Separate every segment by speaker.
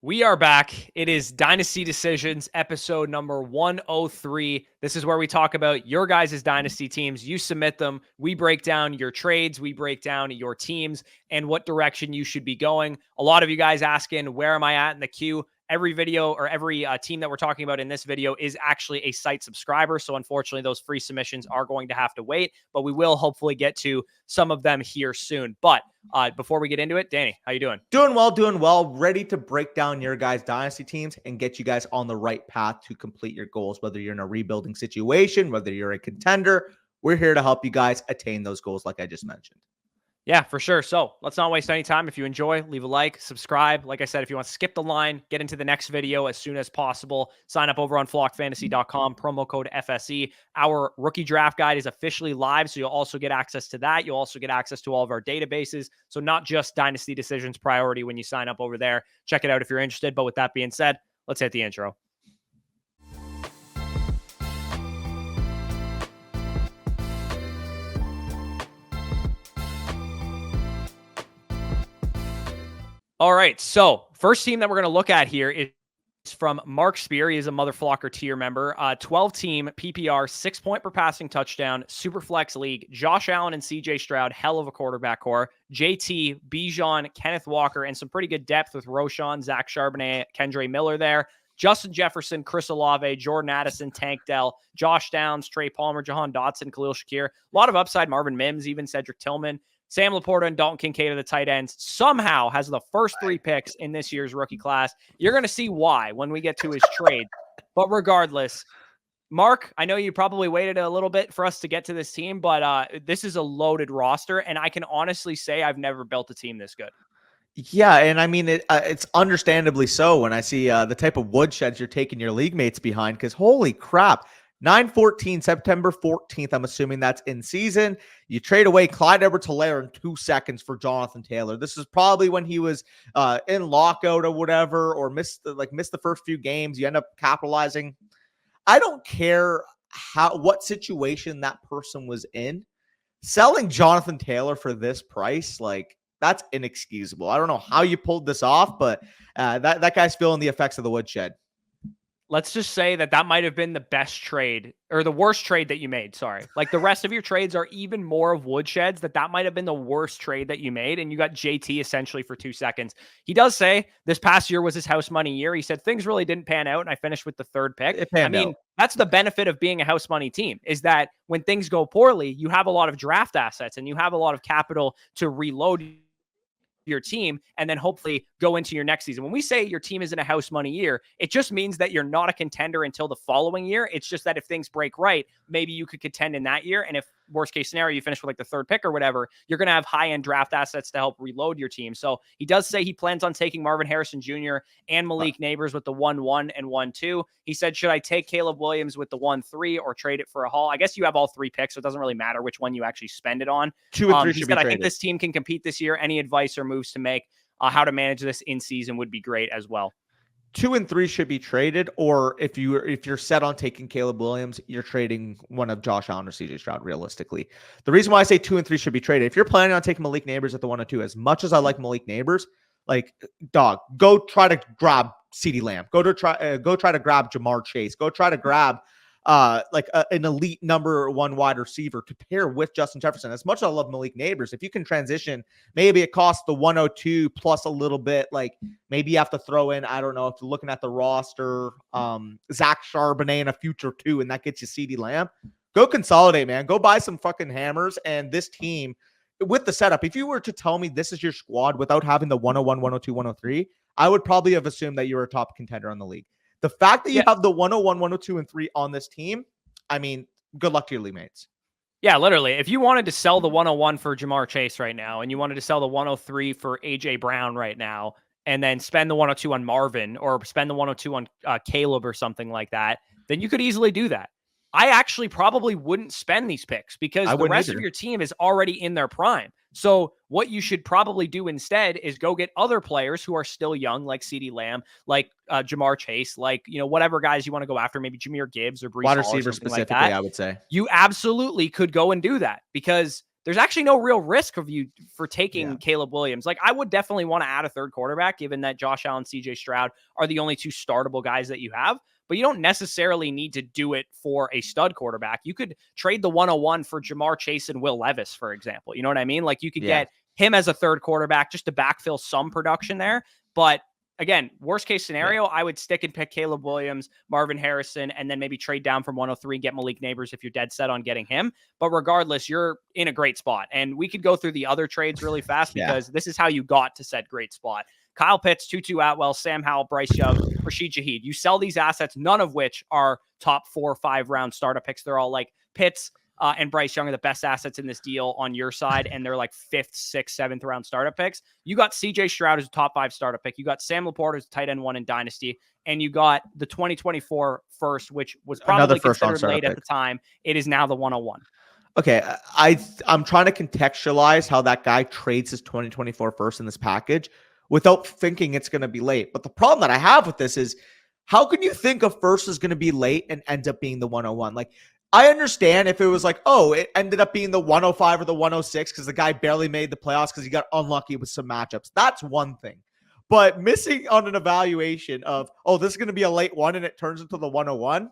Speaker 1: We are back. It is Dynasty Decisions, episode number 103. This is where we talk about your guys' dynasty teams. You submit them. We break down your trades. We break down your teams and what direction you should be going. A lot of you guys asking, where am I at in the queue? Every video or every team that we're talking about in this video is actually a site subscriber. So unfortunately, those free submissions are going to have to wait, but we will hopefully get to some of them here soon. But before we get into it, Danny, how you doing?
Speaker 2: Doing well. Ready to break down your guys' dynasty teams and get you guys on the right path to complete your goals, whether you're in a rebuilding situation, whether you're a contender. We're here to help you guys attain those goals like I just mentioned.
Speaker 1: Yeah, for sure. So let's not waste any time. If you enjoy, leave a like, subscribe. Like I said, if you want to skip the line, get into the next video as soon as possible. Sign up over on flockfantasy.com, promo code FSE. Our rookie draft guide is officially live, so you'll also get access to that. You'll also get access to all of our databases. So not just Dynasty Decisions priority when you sign up over there. Check it out if you're interested. But with that being said, let's hit the intro. All right, so first team that we're going to look at here is from Mark Speir. He is a Motherflocker tier member. 12-team PPR, 6-point per passing touchdown, Superflex League. Josh Allen and CJ Stroud, hell of a quarterback core. JT, Bijan, Kenneth Walker, and some pretty good depth with Roschon, Zach Charbonnet, Kendre Miller there. Justin Jefferson, Chris Olave, Jordan Addison, Tank Dell, Josh Downs, Trey Palmer, Jahan Dotson, Khalil Shakir. A lot of upside, Marvin Mims, even Cedric Tillman. Sam Laporta and Dalton Kincaid are the tight ends. Somehow has the first 3 picks in this year's rookie class. You're going to see why when we get to his trade. But regardless, Mark, I know you probably waited a little bit for us to get to this team, but this is a loaded roster, and I can honestly say I've never built a team this good.
Speaker 2: Yeah, and I mean, it's understandably so when I see the type of woodsheds you're taking your league mates behind, because holy crap. 9-14, September 14th. I'm assuming that's in season. You trade away Clyde Edwards-Helaire in 2 seconds for Jonathan Taylor. This is probably when he was in lockout or whatever, or missed the first few games. You end up capitalizing. I don't care what situation that person was in. Selling Jonathan Taylor for this price, that's inexcusable. I don't know how you pulled this off, but that guy's feeling the effects of the woodshed.
Speaker 1: Let's just say that might have been the best trade or the worst trade that you made. Sorry. Like the rest of your trades are even more of woodsheds that might have been the worst trade that you made. And you got JT essentially for 2 seconds. He does say this past year was his house money year. He said things really didn't pan out and I finished with the 3rd pick. That's the benefit of being a house money team is that when things go poorly, you have a lot of draft assets and you have a lot of capital to reload your team and then hopefully go into your next season. When we say your team is in a house money year, it just means that you're not a contender until the following year. It's just that if things break right, maybe you could contend in that year. And if worst case scenario, you finish with the 3rd pick or whatever, you're going to have high-end draft assets to help reload your team. So he does say he plans on taking Marvin Harrison Jr. and Malik Neighbors with the 1-1 and 1-2. He said, should I take Caleb Williams with the 1-3 or trade it for a haul? I guess you have all 3 picks, so it doesn't really matter which one you actually spend it on.
Speaker 2: 2 and 3 should be traded.
Speaker 1: I think this team can compete this year. Any advice or moves to make how to manage this in season would be great as well.
Speaker 2: 2 and 3 should be traded, or if you're set on taking Caleb Williams, you're trading one of Josh Allen or CJ Stroud realistically. The reason why I say 2 and 3 should be traded, if you're planning on taking Malik Neighbors at the 1 and 2, as much as I like Malik Neighbors, go try to grab CeeDee Lamb. Go try to grab Jamar Chase. Go try to grab an elite number 1 wide receiver to pair with Justin Jefferson. As much as I love Malik Neighbors, if you can transition, maybe it costs the 102 plus a little bit. Maybe you have to throw in, I don't know, if you're looking at the roster, Zach Charbonnet in a future 2, and that gets you CeeDee Lamb. Go consolidate, man. Go buy some fucking hammers. And this team, with the setup, if you were to tell me this is your squad without having the 101, 102, 103, I would probably have assumed that you were a top contender on the league. The fact that you have the 101, 102, and 3 on this team, I mean, good luck to your league mates.
Speaker 1: Yeah, literally. If you wanted to sell the 101 for Jamar Chase right now, and you wanted to sell the 103 for AJ Brown right now, and then spend the 102 on Marvin or spend the 102 on Caleb or something like that, then you could easily do that. I actually probably wouldn't spend these picks because the rest of your team is already in their prime. So what you should probably do instead is go get other players who are still young, like CeeDee Lamb, like Jamar Chase, whatever guys you want to go after, maybe Jahmyr Gibbs or Breece Hall,
Speaker 2: wide receiver specifically, I would say.
Speaker 1: You absolutely could go and do that because there's actually no real risk of you for taking
Speaker 2: Yeah.
Speaker 1: Caleb Williams. Like, I would definitely want to add a third quarterback, given that Josh Allen, CJ Stroud are the only 2 startable guys that you have. But you don't necessarily need to do it for a stud quarterback. You could trade the 101 for Jamar Chase and Will Levis, for example. You know what I mean? Like, you could get him as a third quarterback just to backfill some production there. But again, worst case scenario, I would stick and pick Caleb Williams, Marvin Harrison, and then maybe trade down from 103 and get Malik Neighbors if you're dead set on getting him. But regardless, you're in a great spot. And we could go through the other trades really fast because this is how you got to said great spot. Kyle Pitts, Tutu Atwell, Sam Howell, Bryce Young, Rashid Shaheed. You sell these assets, none of which are top 4 or 5 round startup picks. They're all like Pitts and Bryce Young are the best assets in this deal on your side, and they're like 5th, 6th, 7th round startup picks. You got CJ Stroud as a top 5 startup pick. You got Sam Laporta as tight end 1 in Dynasty, and you got the 2024 first, which was probably considered late at the time. It is now the 101.
Speaker 2: Okay, I'm trying to contextualize how that guy trades his 2024 first in this package without thinking it's going to be late. But the problem that I have with this is, how can you think a first is going to be late and ends up being the 101? Like, I understand if it was like, oh, it ended up being the 105 or the 106 because the guy barely made the playoffs because he got unlucky with some matchups. That's one thing. But missing on an evaluation of, oh, this is going to be a late one and it turns into the 101,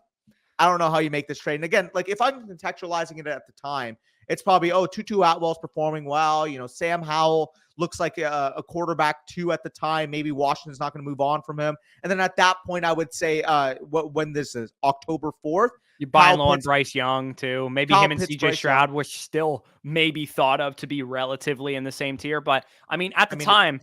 Speaker 2: I don't know how you make this trade. And again, like, if I'm contextualizing it at the time, it's probably, oh, Tutu Atwell's performing well. You know, Sam Howell looks like a quarterback 2 at the time. Maybe Washington's not going to move on from him. And then at that point, I would say, when this is October 4th,
Speaker 1: you buy low on Bryce Young too. Maybe him and CJ Stroud, which still maybe thought of to be relatively in the same tier. But I mean, at the time,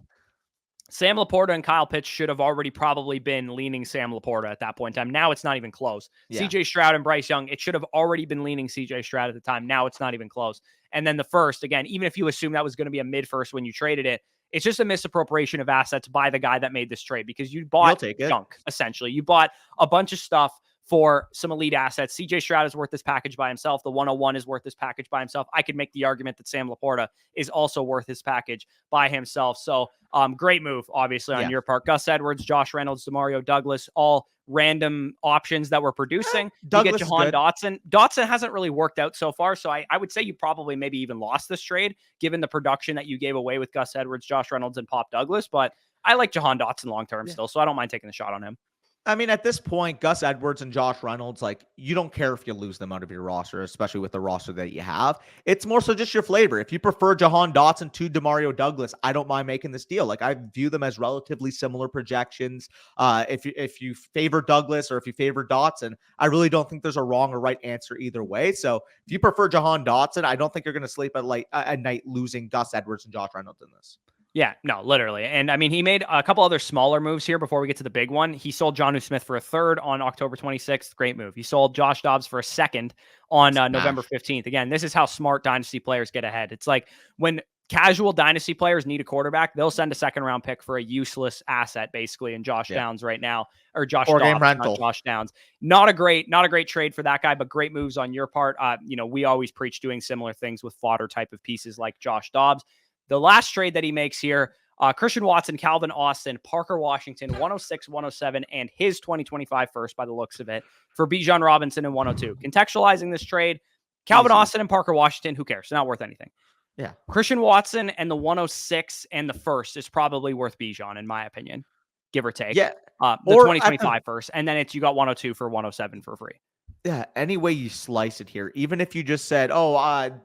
Speaker 1: Sam Laporta and Kyle Pitts should have already probably been leaning Sam Laporta at that point in time. Now it's not even close. CJ Stroud and Bryce Young, it should have already been leaning CJ Stroud at the time. Now it's not even close. And then the first, again, even if you assume that was going to be a mid first when you traded it, it's just a misappropriation of assets by the guy that made this trade, because you bought junk, essentially. You bought a bunch of stuff for some elite assets. CJ Stroud is worth this package by himself. The 101 is worth this package by himself. I could make the argument that Sam Laporta is also worth his package by himself. So great move, obviously, on your part. Gus Edwards, Josh Reynolds, Demario Douglas, all random options that we're producing. You get Jahan Dotson. Dotson hasn't really worked out so far, so I would say you probably maybe even lost this trade, given the production that you gave away with Gus Edwards, Josh Reynolds, and Pop Douglas. But I like Jahan Dotson long-term still, so I don't mind taking the shot on him.
Speaker 2: I mean, at this point, Gus Edwards and Josh Reynolds, like, you don't care if you lose them out of your roster, especially with the roster that you have. It's more so just your flavor. If you prefer Jahan Dotson to Demario Douglas, I don't mind making this deal. Like, I view them as relatively similar projections. If you favor Douglas or if you favor Dotson, I really don't think there's a wrong or right answer either way. So if you prefer Jahan Dotson, I don't think you're going to sleep at night losing Gus Edwards and Josh Reynolds in this.
Speaker 1: Yeah, no, literally. And I mean, he made a couple other smaller moves here before we get to the big one. He sold Jonnu Smith for a 3rd on October 26th. Great move. He sold Josh Dobbs for a 2nd on November 15th. Again, this is how smart Dynasty players get ahead. It's like when casual Dynasty players need a quarterback, they'll send a 2nd-round pick for a useless asset, basically, in Josh Downs right now, or Josh Dobbs, not Josh Downs. Not a great trade for that guy, but great moves on your part. We always preach doing similar things with fodder type of pieces like Josh Dobbs. The last trade that he makes here, Christian Watson, Calvin Austin, Parker Washington, 106, 107, and his 2025 first by the looks of it, for Bijan Robinson and 102. Contextualizing this trade, Calvin Austin and Parker Washington, who cares? It's not worth anything.
Speaker 2: Yeah.
Speaker 1: Christian Watson and the 106 and the first is probably worth Bijan, in my opinion, give or take.
Speaker 2: Yeah.
Speaker 1: The 2025 first, and then you got 102 for 107 for free.
Speaker 2: Yeah, any way you slice it here, even if you just said,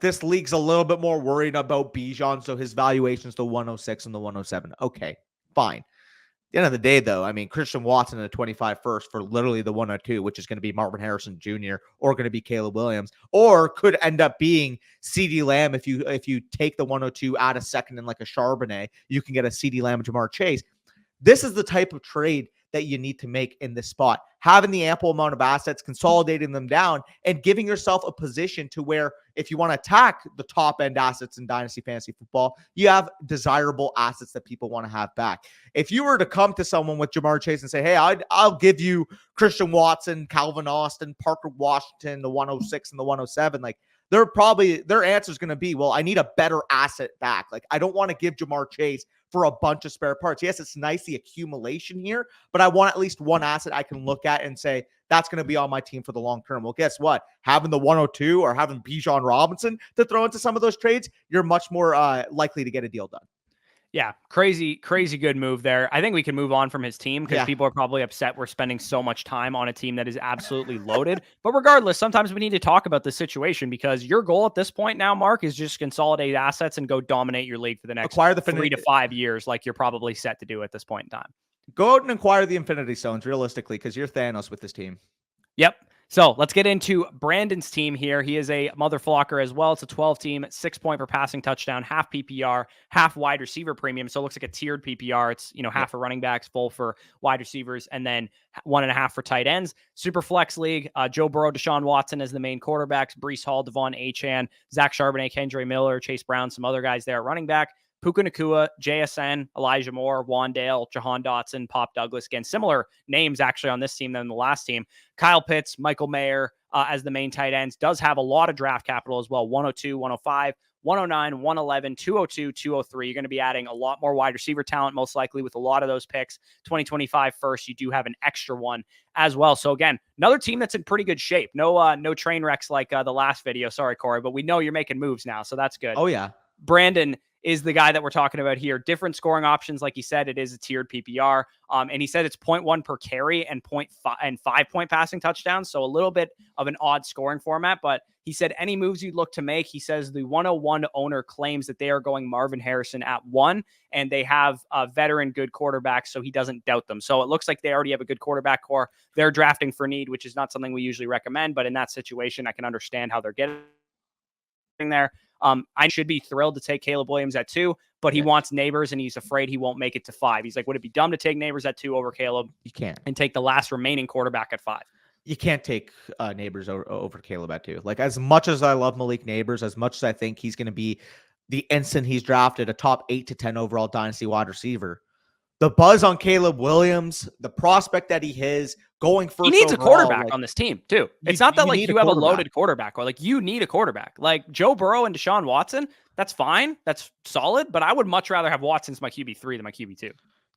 Speaker 2: this league's a little bit more worried about Bijan, so his valuation's the 106 and the 107. Okay, fine. At the end of the day, though, I mean, Christian Watson in a 25 first for literally the 102, which is going to be Marvin Harrison Jr. or going to be Caleb Williams, or could end up being CeeDee Lamb. If you take the 102, add a 2nd in like a Charbonnet, you can get a CeeDee Lamb and Jamar Chase. This is the type of trade that you need to make in this spot. Having the ample amount of assets, consolidating them down, and giving yourself a position to where if you want to attack the top end assets in Dynasty Fantasy Football, you have desirable assets that people want to have back. If you were to come to someone with Jamar Chase and say, hey, I'll give you Christian Watson, Calvin Austin, Parker Washington, the 106 and the 107, like, their answer is going to be, well, I need a better asset back. Like, I don't want to give Jamar Chase for a bunch of spare parts. Yes, it's nice, the accumulation here, but I want at least one asset I can look at and say, that's going to be on my team for the long term. Well, guess what? Having the 102 or having Bijan Robinson to throw into some of those trades, you're much more likely to get a deal done.
Speaker 1: Yeah, crazy good move there. I think we can move on from his team because people are probably upset we're spending so much time on a team that is absolutely loaded. But regardless, sometimes we need to talk about the situation because your goal at this point now, Mark, is just consolidate assets and go dominate your league for the next 3 to 5 years, like you're probably set to do at this point in time.
Speaker 2: Go out and acquire the Infinity Stones realistically because you're Thanos with this team.
Speaker 1: Yep. So let's get into Brandon's team here. He is a mother flocker as well. It's a 12-team, 6-point per passing touchdown, half PPR, half wide receiver premium. So it looks like a tiered PPR. It's, half for running backs, full for wide receivers, and then 1.5 for tight ends. Super flex league. Joe Burrow, Deshaun Watson as the main quarterbacks. Breece Hall, Devon Achane, Zach Charbonnet, Kendre Miller, Chase Brown, some other guys there at running back. Puka Nacua, JSN, Elijah Moore, Wandale, Jahan Dotson, Pop Douglas. Again, similar names actually on this team than the last team. Kyle Pitts, Michael Mayer as the main tight ends. Does have a lot of draft capital as well. 102, 105, 109, 111, 202, 203. You're going to be adding a lot more wide receiver talent, most likely with a lot of those picks. 2025 first, you do have an extra one as well. So again, another team that's in pretty good shape. No train wrecks like the last video. Sorry, Corey, but we know you're making moves now, so that's good.
Speaker 2: Oh, yeah.
Speaker 1: Brandon is the guy that we're talking about here. Different scoring options. Like he said, it is a tiered PPR. And he said it's 0.1 per carry and 0.5 and 5-point passing touchdowns. So a little bit of an odd scoring format, but he said any moves you'd look to make. He says the 101 owner claims that they are going Marvin Harrison at 1, and they have a veteran good quarterback, so he doesn't doubt them. So it looks like they already have a good quarterback core. They're drafting for need, which is not something we usually recommend, but in that situation, I can understand how they're getting there. I should be thrilled to take Caleb Williams at 2, but he wants Neighbors and he's afraid he won't make it to 5. He's like, would it be dumb to take Neighbors at 2 over Caleb?
Speaker 2: You can't.
Speaker 1: And take the last remaining quarterback at 5.
Speaker 2: You can't take Neighbors over Caleb at 2. Like, as much as I love Malik Neighbors, as much as I think he's going to be the instant he's drafted a top 8 to 10 overall dynasty wide receiver, the buzz on Caleb Williams, the prospect that he is going first.
Speaker 1: He needs overall, a quarterback on this team too. It's not that like you have a loaded quarterback or like you need a quarterback. Like Joe Burrow and Deshaun Watson, that's fine. That's solid. But I would much rather have Watson as my QB3 than my QB2.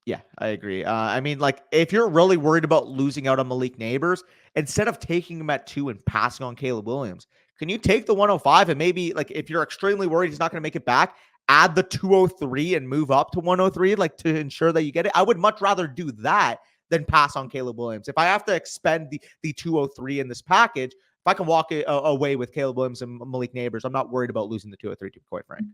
Speaker 2: Yeah, I agree. I mean, like, if you're really worried about losing out on Malik Neighbors, instead of taking him at 2 and passing on Caleb Williams, can you take the 105 and maybe, like, if you're extremely worried he's not going to make it back, add the 203 and move up to 103, like, to ensure that you get it? I would much rather do that than pass on Caleb Williams. If I have to expend the 203 in this package, if I can walk away with Caleb Williams and Malik Neighbors, I'm not worried about losing the 203, to be quite frank.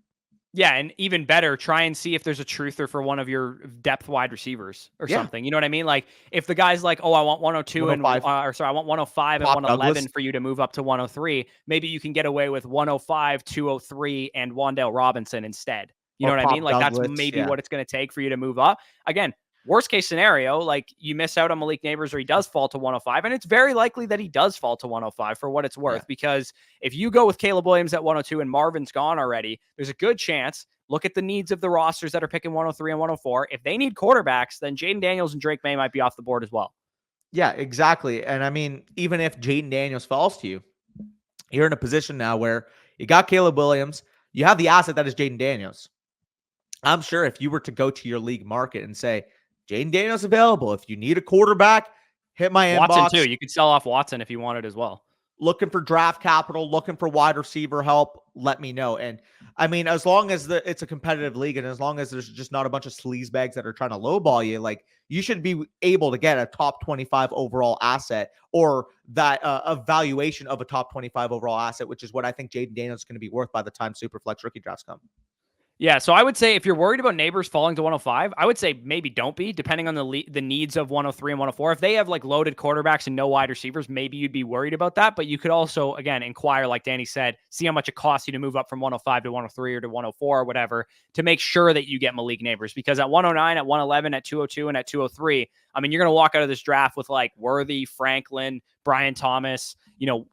Speaker 1: Yeah, and even better, try and see if there's a truther for one of your depth wide receivers or something. You know what I mean? Like, if the guy's like, oh, I want 102 and I want 105 and 111 for you to move up to 103, maybe you can get away with 105, 203, and Wandale Robinson instead. You know what I mean? Like, that's maybe what it's going to take for you to move up. Again, worst case scenario, like you miss out on Malik Neighbors or he does fall to 105. And it's very likely that he does fall to 105 for what it's worth, because if you go with Caleb Williams at 102 and Marvin's gone already, there's a good chance. Look at the needs of the rosters that are picking 103 and 104. If they need quarterbacks, then Jaden Daniels and Drake May might be off the board as well.
Speaker 2: Yeah, exactly. And I mean, even if Jaden Daniels falls to you, you're in a position now where you got Caleb Williams, you have the asset that is Jaden Daniels. I'm sure if you were to go to your league market and say, Jaden Daniels available, if you need a quarterback, hit my inbox.
Speaker 1: Watson too. You could sell off Watson if you wanted as well.
Speaker 2: Looking for draft capital, looking for wide receiver help, let me know. And I mean, as long as it's a competitive league and as long as there's just not a bunch of sleazebags that are trying to lowball you, like, you should be able to get a top 25 overall asset, or that evaluation of a top 25 overall asset, which is what I think Jaden Daniels is going to be worth by the time Superflex rookie drafts come.
Speaker 1: Yeah, so I would say if you're worried about Neighbors falling to 105, I would say maybe don't be, depending on the needs of 103 and 104. If they have like loaded quarterbacks and no wide receivers, maybe you'd be worried about that. But you could also, again, inquire, like Danny said, see how much it costs you to move up from 105 to 103 or to 104 or whatever, to make sure that you get Malik Neighbors. Because at 109, at 111, at 202, and at 203, I mean, you're going to walk out of this draft with like Worthy, Franklin, Brian Thomas,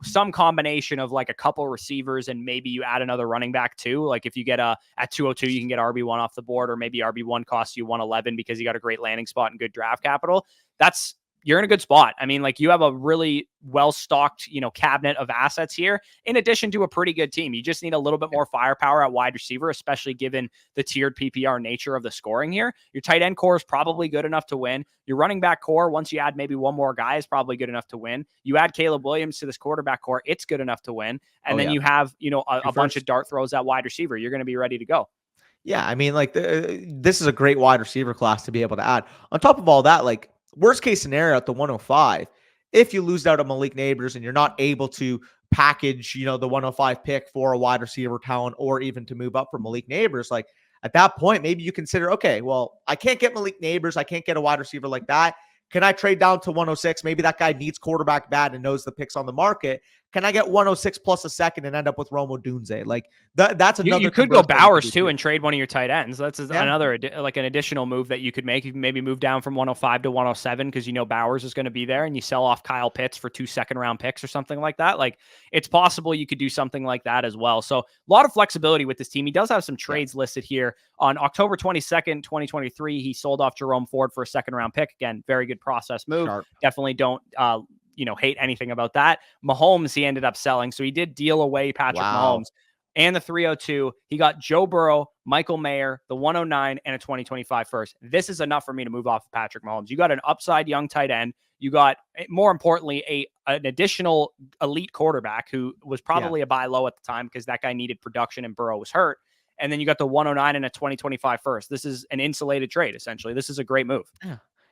Speaker 1: some combination of like a couple receivers, and maybe you add another running back too. Like if you get at 202, you can get RB1 off the board, or maybe RB1 costs you 111 because you got a great landing spot and good draft capital. That's you're in a good spot. I mean, like you have a really well-stocked, cabinet of assets here, in addition to a pretty good team. You just need a little bit more firepower at wide receiver, especially given the tiered PPR nature of the scoring here. Your tight end core is probably good enough to win. Your running back core, once you add maybe one more guy, is probably good enough to win. You add Caleb Williams to this quarterback core, it's good enough to win. And then you have, a bunch of dart throws at wide receiver. You're going to be ready to go.
Speaker 2: Yeah, I mean, like this is a great wide receiver class to be able to add. On top of all that, like worst case scenario at the 105, if you lose out on Malik Neighbors and you're not able to package, the 105 pick for a wide receiver talent or even to move up from Malik Neighbors, like at that point, maybe you consider, okay, well, I can't get Malik Neighbors. I can't get a wide receiver like that. Can I trade down to 106? Maybe that guy needs quarterback bad and knows the picks on the market. Can I get 106 plus a second and end up with Romo Dunze? Like that's another.
Speaker 1: You could go Bowers too and trade one of your tight ends. That's another like an additional move that you could make. You can maybe move down from 105 to 107 because Bowers is going to be there, and you sell off Kyle Pitts for 2 second-round picks or something like that. Like it's possible you could do something like that as well. So a lot of flexibility with this team. He does have some trades listed here. On October 22nd, 2023, he sold off Jerome Ford for a second-round pick. Again, very good process move.
Speaker 2: Sharp.
Speaker 1: Definitely don't hate anything about that. Mahomes, he ended up selling. So he did deal away Patrick Mahomes and the 302. He got Joe Burrow, Michael Mayer, the 109, and a 2025 first. This is enough for me to move off of Patrick Mahomes. You got an upside young tight end. You got, more importantly, an additional elite quarterback who was probably a buy low at the time because that guy needed production and Burrow was hurt. And then you got the 109 and a 2025 first. This is an insulated trade, essentially. This is a great move.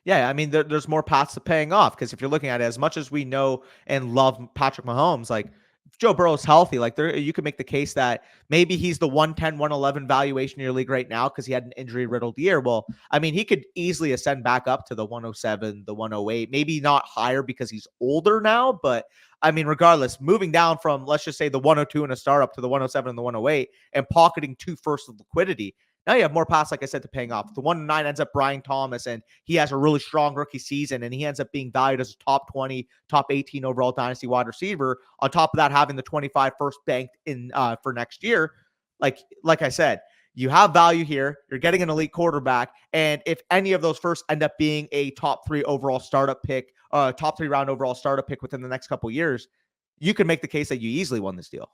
Speaker 2: Yeah, I mean, there's more paths to paying off because if you're looking at it, as much as we know and love Patrick Mahomes, like if Joe Burrow's healthy, like you could make the case that maybe he's the 110, 111 valuation in your league right now because he had an injury-riddled year. Well, I mean, he could easily ascend back up to the 107, the 108, maybe not higher because he's older now, but I mean, regardless, moving down from, let's just say, the 102 in a startup to the 107 and the 108 and pocketing 2 firsts of liquidity. Now you have more paths, like I said, to paying off. The 109 ends up Brian Thomas, and he has a really strong rookie season, and he ends up being valued as a top 20, top 18 overall dynasty wide receiver. On top of that, having the 25 first banked in for next year. Like I said, you have value here. You're getting an elite quarterback, and if any of those first end up being a top 3 overall startup pick, top 3 round overall startup pick within the next couple of years, you could make the case that you easily won this deal.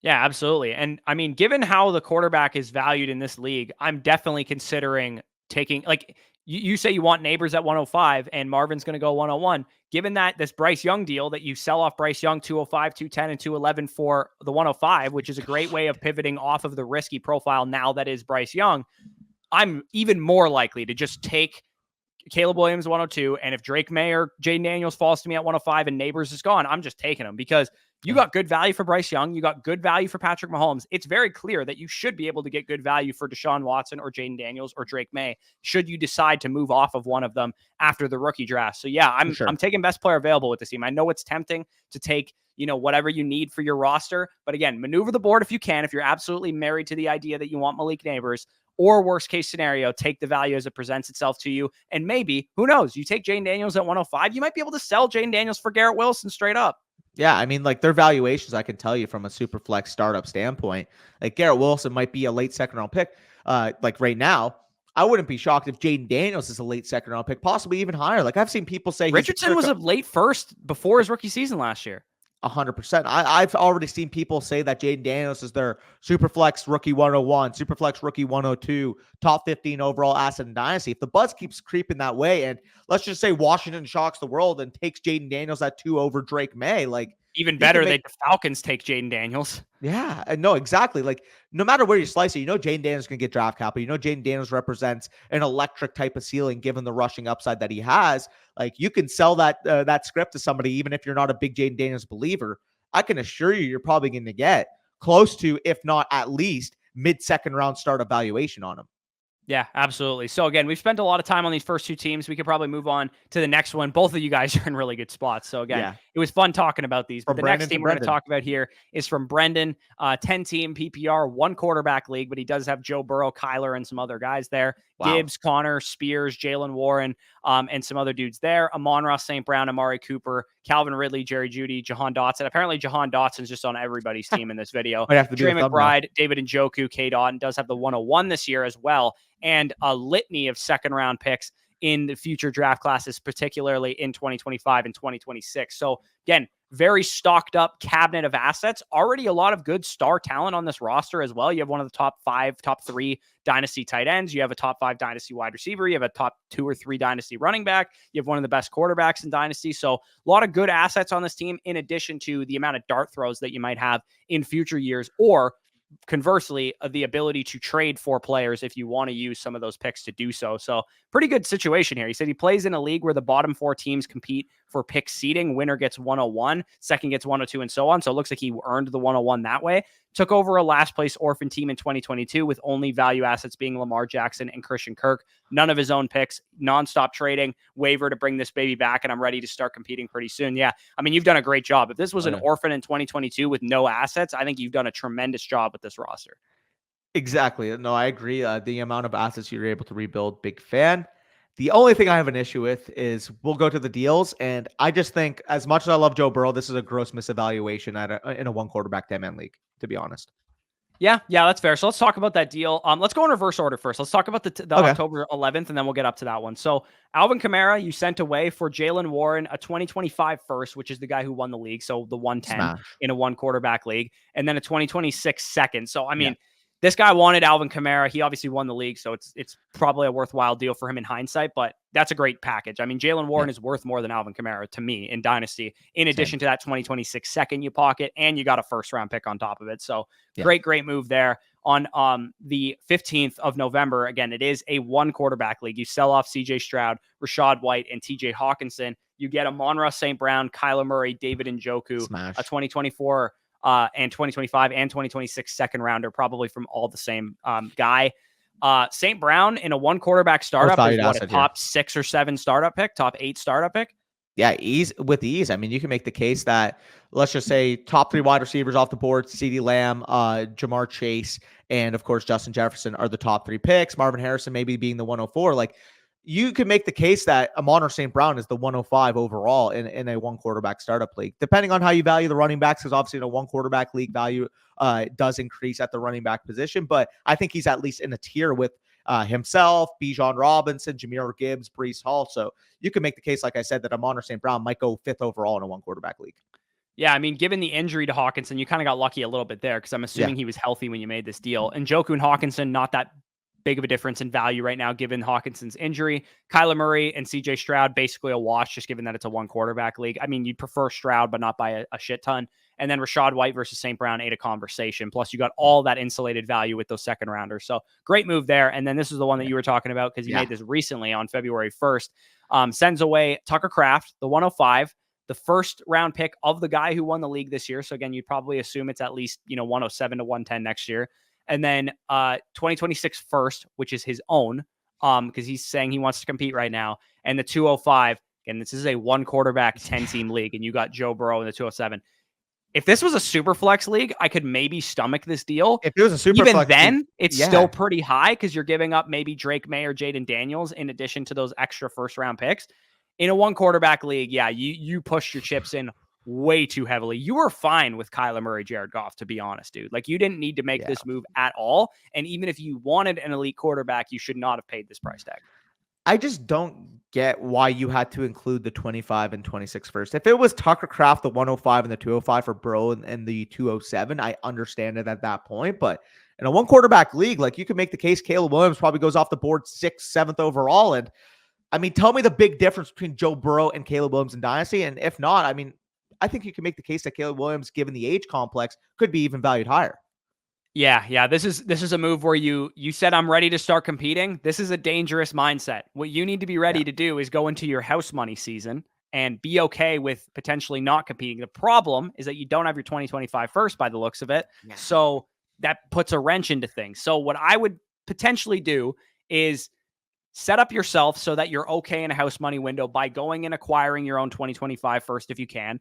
Speaker 1: Yeah, absolutely. And I mean, given how the quarterback is valued in this league, I'm definitely considering taking, like you say you want Neighbors at 105 and Marvin's going to go 101. Given that this Bryce Young deal that you sell off Bryce Young 205, 210, and 211 for the 105, which is a great way of pivoting off of the risky profile now that is Bryce Young, I'm even more likely to just take Caleb Williams 102. And if Drake May or Jaden Daniels falls to me at 105 and Neighbors is gone, I'm just taking him because you got good value for Bryce Young. You got good value for Patrick Mahomes. It's very clear that you should be able to get good value for Deshaun Watson or Jaden Daniels or Drake May should you decide to move off of one of them after the rookie draft. So yeah, I'm taking best player available with this team. I know it's tempting to take, whatever you need for your roster. But again, maneuver the board if you can, if you're absolutely married to the idea that you want Malik Neighbors. Or worst case scenario, take the value as it presents itself to you. And maybe, who knows, you take Jaden Daniels at 105, you might be able to sell Jaden Daniels for Garrett Wilson straight up.
Speaker 2: Yeah, I mean, like their valuations, I can tell you from a super flex startup standpoint, like Garrett Wilson might be a late second round pick. Like right now, I wouldn't be shocked if Jaden Daniels is a late second round pick, possibly even higher. Like I've seen people say
Speaker 1: Richardson was a late first before his rookie season last year.
Speaker 2: 100%. I've already seen people say that Jaden Daniels is their Superflex rookie 101, Superflex rookie 102, top 15 overall asset in Dynasty. If the buzz keeps creeping that way, and let's just say Washington shocks the world and takes Jaden Daniels at 2 over Drake May, like
Speaker 1: even better, the Falcons take Jaden Daniels.
Speaker 2: Yeah, no, exactly. Like no matter where you slice it, Jaden Daniels can get draft capital. Jaden Daniels represents an electric type of ceiling given the rushing upside that he has. Like you can sell that script to somebody, even if you're not a big Jaden Daniels believer. I can assure you're probably going to get close to, if not at least, mid-second round startup valuation on him.
Speaker 1: Yeah, absolutely. So again, we've spent a lot of time on these first 2 teams. We could probably move on to the next one. Both of you guys are in really good spots. So again, It was fun talking about these. But the next team we're going to talk about here is from Brendan, 10-team PPR, 1 quarterback league, but he does have Joe Burrow, Kyler, and some other guys there. Wow. Gibbs, Connor, Spears, Jalen Warren, and some other dudes there. Amon-Ra St. Brown, Amari Cooper, Calvin Ridley, Jerry Jeudy, Jahan Dotson. Apparently, Jahan Dotson's just on everybody's team in this video. Trey McBride, David Njoku, K. Dotton does have the 101 this year as well, and a litany of second-round picks in the future draft classes, particularly in 2025 and 2026. So again, very stocked up cabinet of assets. Already a lot of good star talent on this roster as well. You have one of the top 5, top 3 dynasty tight ends. You have a top 5 dynasty wide receiver. You have a top 2 or 3 dynasty running back. You have one of the best quarterbacks in dynasty. So a lot of good assets on this team, in addition to the amount of dart throws that you might have in future years, or conversely, the ability to trade for players if you want to use some of those picks to do so. So pretty good situation here. He said he plays in a league where the bottom 4 teams compete for pick seeding. Winner gets 101, second gets 102, and so on. So it looks like he earned the 101 that way. Took over a last place orphan team in 2022 with only value assets being Lamar Jackson and Christian Kirk. None of his own picks, nonstop trading, waiver to bring this baby back, and I'm ready to start competing pretty soon. Yeah, I mean, you've done a great job. If this was an orphan in 2022 with no assets, I think you've done a tremendous job with this roster.
Speaker 2: Exactly. No, I agree. The amount of assets you're able to rebuild, big fan. The only thing I have an issue with is we'll go to the deals, and I just think, as much as I love Joe Burrow, this is a gross misevaluation in a 1 quarterback 10-man league, to be honest.
Speaker 1: Yeah, that's fair. So let's talk about that deal. Let's go in reverse order first. Let's talk about the
Speaker 2: Okay.
Speaker 1: October 11th, and then we'll get up to that one. So Alvin Kamara, you sent away for Jalen Warren, a 2025 first, which is the guy who won the league. So the 110
Speaker 2: Smash.
Speaker 1: in a 1 quarterback league, and then a 2026 second. So, I mean, this guy wanted Alvin Kamara. He obviously won the league, so it's probably a worthwhile deal for him in hindsight, but that's a great package. I mean, Jalen Warren is worth more than Alvin Kamara to me in Dynasty, in addition to that 2026 second you pocket, and you got a first-round pick on top of it. So great move there. On the 15th of November, again, it is a 1 quarterback league. You sell off CJ Stroud, Rashad White, and TJ Hawkinson. You get Amon-Ra St. Brown, Kyler Murray, David Njoku,
Speaker 2: Smash.
Speaker 1: a 2024 and 2025 and 2026 second rounder, probably from all the same guy. St. Brown in a 1 quarterback startup is what, a top 6 or 7 startup pick, top 8 startup pick?
Speaker 2: Yeah, ease. I mean, you can make the case that, let's just say, top 3 wide receivers off the board: CeeDee Lamb, Jamar Chase, and of course Justin Jefferson are the top 3 picks. Marvin Harrison maybe being the 104. Like, you could make the case that Amon-Ra St. Brown is the 105 overall in a 1 quarterback startup league, depending on how you value the running backs, because obviously in a 1 quarterback league, value does increase at the running back position. But I think he's at least in a tier with himself, Bijan Robinson, Jahmyr Gibbs, Breece Hall. So you can make the case, like I said, that Amon-Ra St. Brown might go 5th overall in a 1 quarterback league.
Speaker 1: Yeah, I mean, given the injury to Hawkinson, you kind of got lucky a little bit there, because I'm assuming he was healthy when you made this deal. And Njoku and Hawkinson, not that big of a difference in value right now, given Hawkinson's injury. Kyler Murray and CJ Stroud, basically a wash, just given that it's a 1 quarterback league. I mean, you'd prefer Stroud, but not by a shit ton. And then Rashad White versus St. Brown ate a conversation. Plus, you got all that insulated value with those second rounders. So great move there. And then this is the one that you were talking about, because you made this recently on February 1st. Sends away Tucker Kraft, the 105, the first round pick of the guy who won the league this year. So again, you'd probably assume it's at least, 107 to 110 next year. And then 2026 first, which is his own, because he's saying he wants to compete right now. And the 205, and this is a 1 quarterback 10-team league, and you got Joe Burrow in the 207. If this was a super flex league, I could maybe stomach this deal.
Speaker 2: If it was a super
Speaker 1: even
Speaker 2: flex
Speaker 1: then,
Speaker 2: league,
Speaker 1: it's still pretty high, because you're giving up maybe Drake May or Jaden Daniels in addition to those extra first round picks. In a 1 quarterback league, you pushed your chips in way too heavily. You were fine with Kyler Murray, Jared Goff, to be honest, dude. Like, you didn't need to make this move at all. And even if you wanted an elite quarterback, you should not have paid this price tag.
Speaker 2: I just don't get why you had to include the 25 and 26 first. If it was Tucker Kraft, the 105 and the 205 for Burrow and the 207, I understand it at that point. But in a 1 quarterback league, like, you could make the case Caleb Williams probably goes off the board 6th, 7th overall. And I mean, tell me the big difference between Joe Burrow and Caleb Williams in Dynasty. And if not, I mean, I think you can make the case that Caleb Williams, given the age complex, could be even valued higher.
Speaker 1: Yeah. This is a move where you said, I'm ready to start competing. This is a dangerous mindset. What you need to be ready to do is go into your house money season and be okay with potentially not competing. The problem is that you don't have your 2025 first by the looks of it. Yeah. So that puts a wrench into things. So what I would potentially do is set up yourself so that you're okay in a house money window by going and acquiring your own 2025 first if you can,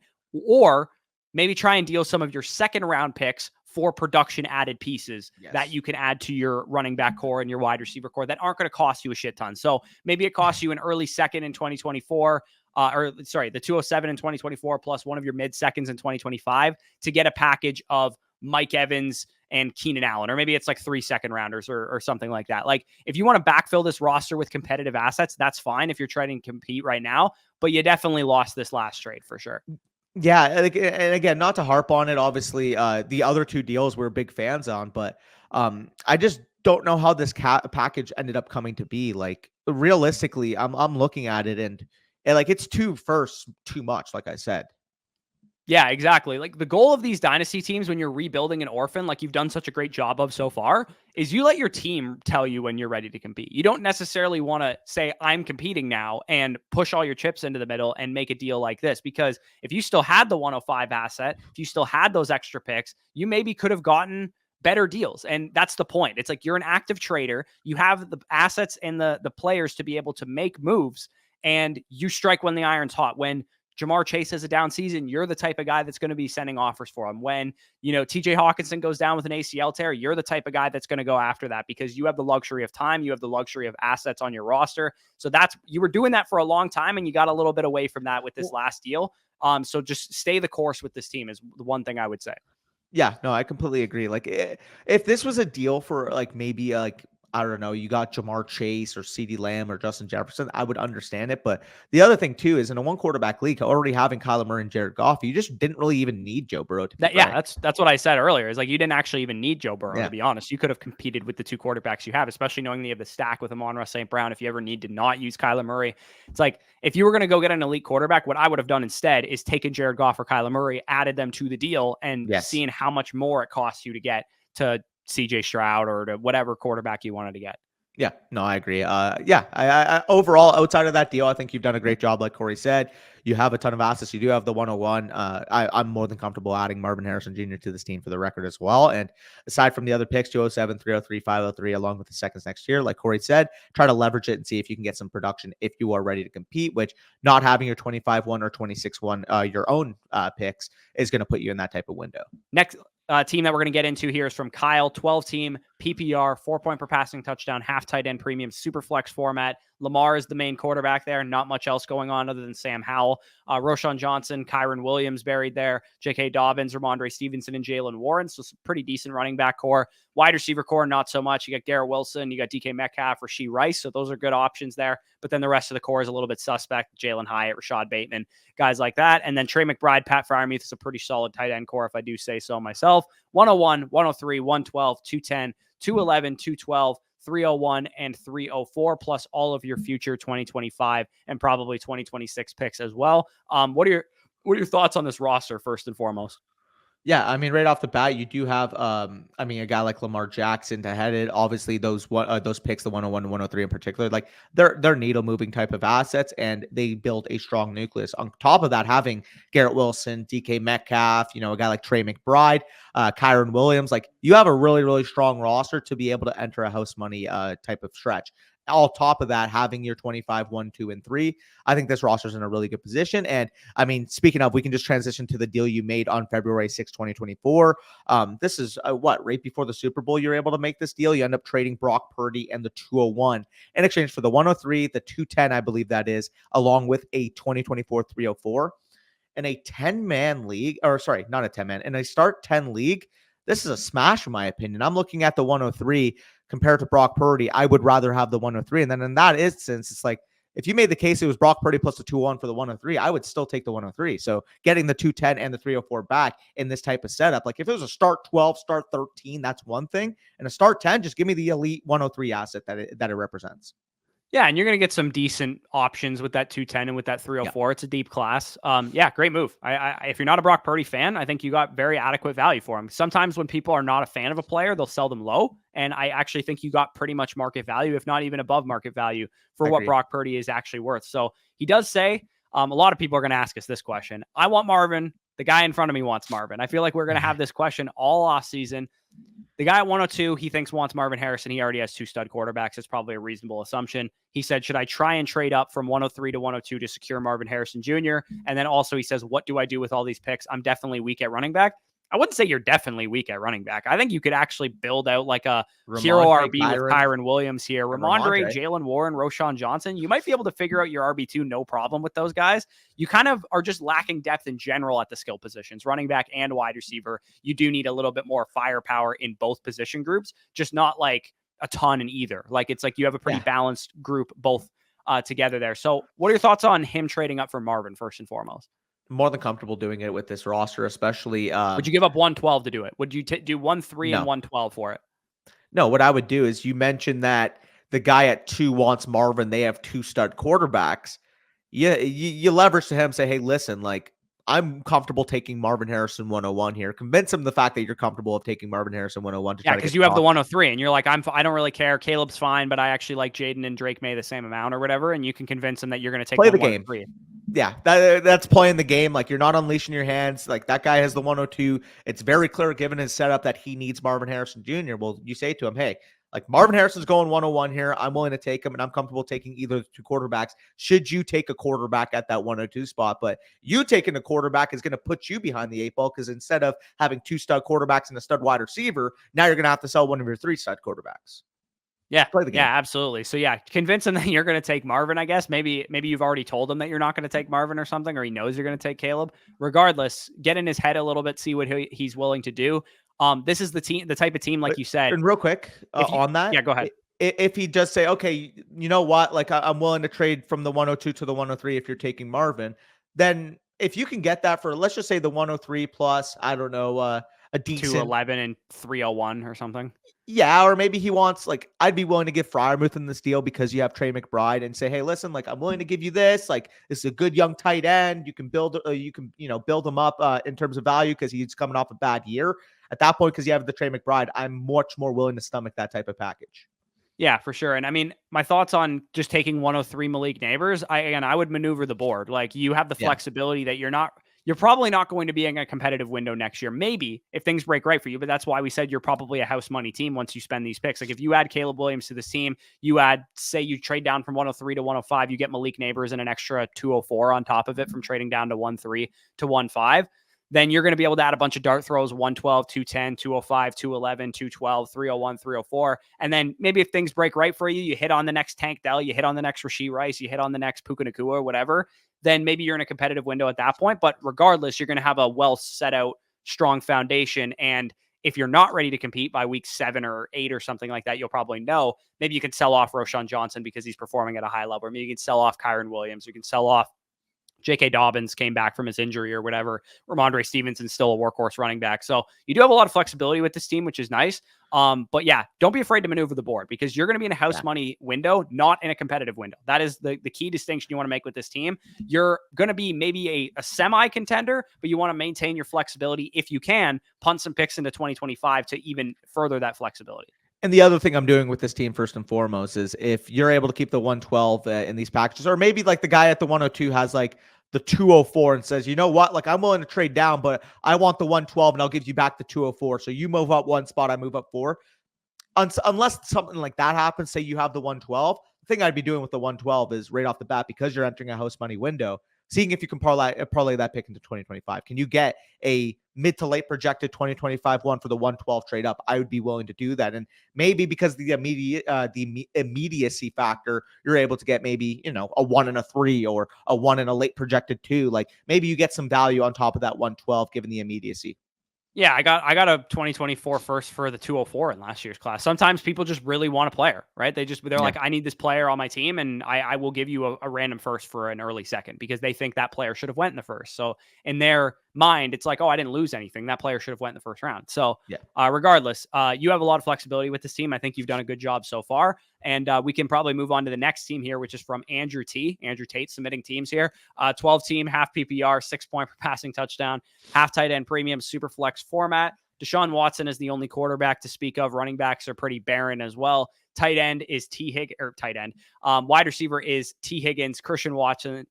Speaker 1: or maybe try and deal some of your second round picks for production added pieces that you can add to your running back core and your wide receiver core that aren't going to cost you a shit ton. So maybe it costs you an early second in 2024, the 207 in 2024 plus one of your mid seconds in 2025 to get a package of Mike Evans and Keenan Allen, or maybe it's like 3 second-rounders or something like that. Like, if you want to backfill this roster with competitive assets, that's fine if you're trying to compete right now, but you definitely lost this last trade for sure.
Speaker 2: Yeah, and again, not to harp on it, obviously, the other two deals we're big fans on, but I just don't know how this package ended up coming to be. Like, realistically, I'm looking at it, and like, it's two firsts too much, like I said.
Speaker 1: Yeah, exactly. Like, the goal of these dynasty teams when you're rebuilding an orphan, like you've done such a great job of so far, is you let your team tell you when you're ready to compete. You don't necessarily want to say, I'm competing now, and push all your chips into the middle and make a deal like this. Because if you still had the 105 asset, if you still had those extra picks, you maybe could have gotten better deals. And that's the point. It's like, you're an active trader. You have the assets and the players to be able to make moves, and you strike when the iron's hot. When Jamar Chase has a down season, you're the type of guy that's going to be sending offers for him. When, TJ Hawkinson goes down with an ACL tear, you're the type of guy that's going to go after that, because you have the luxury of time. You have the luxury of assets on your roster. So you were doing that for a long time, and you got a little bit away from that with this last deal. So just stay the course with this team is the one thing I would say.
Speaker 2: Yeah, no, I completely agree. Like, if this was a deal for like maybe like, I don't know, you got Jamar Chase or CeeDee Lamb or Justin Jefferson, I would understand it. But the other thing too is, in a one quarterback league, already having Kyler Murray and Jared Goff, you just didn't really even need Joe Burrow to be frank.
Speaker 1: That's what I said earlier. Is like, you didn't actually even need Joe Burrow,
Speaker 2: Yeah.
Speaker 1: to be honest. You could have competed with the two quarterbacks you have, especially knowing that you have the stack with Amon-Ra St. Brown. If you ever need to not use Kyler Murray, it's like, if you were going to go get an elite quarterback, what I would have done instead is taken Jared Goff or Kyler Murray, added them to the deal, and seeing how much more it costs you to get to CJ Stroud or to whatever quarterback you wanted to get.
Speaker 2: Yeah, no, I agree. Yeah, I overall, outside of that deal, I think you've done a great job. Like Corey said, you have a ton of assets. You do have the 101. I'm more than comfortable adding Marvin Harrison Jr. to this team for the record as well. And aside from the other picks, 207, 303, 503, along with the seconds next year, like Corey said, try to leverage it and see if you can get some production if you are ready to compete, which not having your 25-1 or 26-1, your own picks, is going to put you in that type of window.
Speaker 1: Next team that we're going to get into here is from Kyle, 12-team PPR, 4-point per passing touchdown, half tight end premium, super flex format. Lamar is the main quarterback there. Not much else going on other than Sam Howell. Roshan Johnson, Kyron Williams buried there. J.K. Dobbins, Ramondre Stevenson, and Jalen Warren. So some pretty decent running back core. Wide receiver core, not so much. You got Garrett Wilson, you got DK Metcalf, Rashee Rice. So those are good options there. But then the rest of the core is a little bit suspect. Jalen Hyatt, Rashad Bateman, guys like that. And then Trey McBride, Pat Freiermuth is a pretty solid tight end core, if I do say so myself. 101, 103, 112, 210, 211, 212, 301, and 304, plus all of your future 2025 and probably 2026 picks as well. What are your thoughts on this roster, first and foremost?
Speaker 2: Yeah, I mean, right off the bat, you do have, I mean, a guy like Lamar Jackson to head it. Obviously, those picks, the 101 and 103 in particular, like they're needle moving type of assets, and they build a strong nucleus. On top of that, having Garrett Wilson, DK Metcalf, a guy like Trey McBride, Kyron Williams, like you have a really, really strong roster to be able to enter a house money type of stretch. All top of that, having your 25, 1, 2, and 3, I think this roster's in a really good position. And I mean, speaking of, we can just transition to the deal you made on February 6, 2024. This is right before the Super Bowl, you're able to make this deal. You end up trading Brock Purdy and the 201 in exchange for the 103, the 210, I believe that is, along with a 2024 304. In a 10-man league, or sorry, not a 10-man, in a start 10 league, this is a smash in my opinion. I'm looking at the 103 compared to Brock Purdy. I would rather have the 103. And then in that instance, it's like, if you made the case it was Brock Purdy plus the 2-1 for the 103, I would still take the 103. So getting the 210 and the 304 back in this type of setup, like if it was a start 12, start 13, that's one thing. And a start 10, just give me the elite 103 asset that it represents.
Speaker 1: Yeah, and you're going to get some decent options with that 210 and with that 304. Yeah. It's a deep class. Yeah, great move. If you're not a Brock Purdy fan, I think you got very adequate value for him. Sometimes when people are not a fan of a player, they'll sell them low. And I actually think you got pretty much market value, if not even above market value, for what Brock Purdy is actually worth. So he does say, a lot of people are going to ask us this question. I want Marvin. The guy in front of me wants Marvin. I feel like we're going to have this question all off season. The guy at 102, he thinks wants Marvin Harrison. He already has 2 stud quarterbacks. It's probably a reasonable assumption. He said, should I try and trade up from 103 to 102 to secure Marvin Harrison Jr.? And then also he says, what do I do with all these picks? I'm definitely weak at running back. I wouldn't say you're definitely weak at running back. I think you could actually build out like a hero
Speaker 2: Ramondre,
Speaker 1: RB with Kyron Williams here.
Speaker 2: and
Speaker 1: Ramondre,
Speaker 2: Ramondre.
Speaker 1: Jalen Warren, Roshan Johnson. You might be able to figure out your RB2 no problem with those guys. You kind of are just lacking depth in general at the skill positions, running back and wide receiver. You do need a little bit more firepower in both position groups, just not like a ton in either. Like it's like you have a pretty balanced group both together there. So what are your thoughts on him trading up for Marvin first and foremost?
Speaker 2: More than comfortable doing it with this roster, especially.
Speaker 1: Would you give up 112 to do it? Would you do 1-3 and 112 for it?
Speaker 2: No, what I would do is you mentioned that the guy at 2 wants Marvin. They have 2 stud quarterbacks. You leverage to him, say, hey, listen, like I'm comfortable taking Marvin Harrison 101 here. Convince him of the fact that you're comfortable of taking Marvin Harrison 101 to try to get
Speaker 1: because you have the 103 and you're like, I don't really care. Caleb's fine, but I actually like Jaden and Drake May the same amount or whatever. And you can convince him that you're going to take
Speaker 2: play the game.
Speaker 1: 103.
Speaker 2: Yeah, that's playing the game. Like you're not unleashing your hands. Like that guy has the 102. It's very clear given his setup that he needs Marvin Harrison Jr. Well, you say to him, hey, like Marvin Harrison's going 101 here. I'm willing to take him, and I'm comfortable taking either of the 2 quarterbacks. Should you take a quarterback at that 102 spot? But you taking a quarterback is going to put you behind the 8 ball because instead of having 2 stud quarterbacks and a stud wide receiver, now you're going to have to sell one of your 3 stud quarterbacks.
Speaker 1: Yeah, play the game. Yeah, absolutely. So yeah, convince him that you're going to take Marvin, I guess. Maybe you've already told him that you're not going to take Marvin or something, or he knows you're going to take Caleb. Regardless, get in his head a little bit, see what he's willing to do. This is the type of team, like you said.
Speaker 2: And real quick on that.
Speaker 1: Yeah, go ahead.
Speaker 2: If he does say, okay, you know what? Like I'm willing to trade from the 102 to the 103 if you're taking Marvin, then if you can get that for, let's just say the 103 plus, I don't know, a decent
Speaker 1: 211 and 301 or something.
Speaker 2: Yeah, or maybe he wants, like, I'd be willing to give Freiermuth in this deal because you have Trey McBride and say, hey, listen, like, I'm willing to give you this. Like, this is a good young tight end. You can build him up in terms of value because he's coming off a bad year. At that point, because you have the Trey McBride, I'm much more willing to stomach that type of package.
Speaker 1: Yeah, for sure. And I mean, my thoughts on just taking 103 Malik Neighbors, I would maneuver the board. Like, you have the flexibility that you're probably not going to be in a competitive window next year. Maybe if things break right for you, but that's why we said you're probably a house money team once you spend these picks. Like if you add Caleb Williams to this team, say you trade down from 103 to 105, you get Malik Neighbors and an extra 204 on top of it from trading down to 1-3 to 1-5. Then you're going to be able to add a bunch of dart throws, 112, 210, 205, 211, 212, 301, 304. And then maybe if things break right for you, you hit on the next Tank Dell, you hit on the next Rashee Rice, you hit on the next Puka Nacua or whatever, then maybe you're in a competitive window at that point. But regardless, you're going to have a well set out, strong foundation. And if you're not ready to compete by week 7 or 8 or something like that, you'll probably know. Maybe you can sell off Roshan Johnson because he's performing at a high level. Or maybe you can sell off Kyron Williams. You can sell off J.K. Dobbins came back from his injury or whatever. Ramondre Stevenson's still a workhorse running back. So you do have a lot of flexibility with this team, which is nice. But yeah, don't be afraid to maneuver the board because you're going to be in a house money window, not in a competitive window. That is the key distinction you want to make with this team. You're going to be maybe a semi-contender, but you want to maintain your flexibility if you can, punt some picks into 2025 to even further that flexibility.
Speaker 2: And the other thing I'm doing with this team, first and foremost, is if you're able to keep the 112 in these packages, or maybe like the guy at the 102 has like the 204 and says, you know what, like I'm willing to trade down, but I want the 112 and I'll give you back the 204. So you move up 1 spot, I move up 4. Unless something like that happens, say you have the 112, the thing I'd be doing with the 112 is right off the bat, because you're entering a house money window, seeing if you can parlay that pick into 2025. Can you get a mid to late projected 2025 one for the 112 trade up? I would be willing to do that. And maybe because the immediacy factor, you're able to get maybe, a 1 and a 3 or a 1 and a late projected 2. Like maybe you get some value on top of that 112 given the immediacy.
Speaker 1: Yeah, I got a 2024 first for the 204 in last year's class. Sometimes people just really want a player, right? They're like, I need this player on my team, and I will give you a random first for an early second because they think that player should have went in the first. So in their mind, it's like, oh, I didn't lose anything. That player should have went in the first round. So regardless, you have a lot of flexibility with this team. I think you've done a good job so far. And we can probably move on to the next team here, which is from Andrew T. Andrew Tate submitting teams here. 12 team, half PPR, 6 point per passing touchdown, half tight end premium, super flex format. Deshaun Watson is the only quarterback to speak of. Running backs are pretty barren as well. Tight end is wide receiver is T. Higgins, Christian Watson,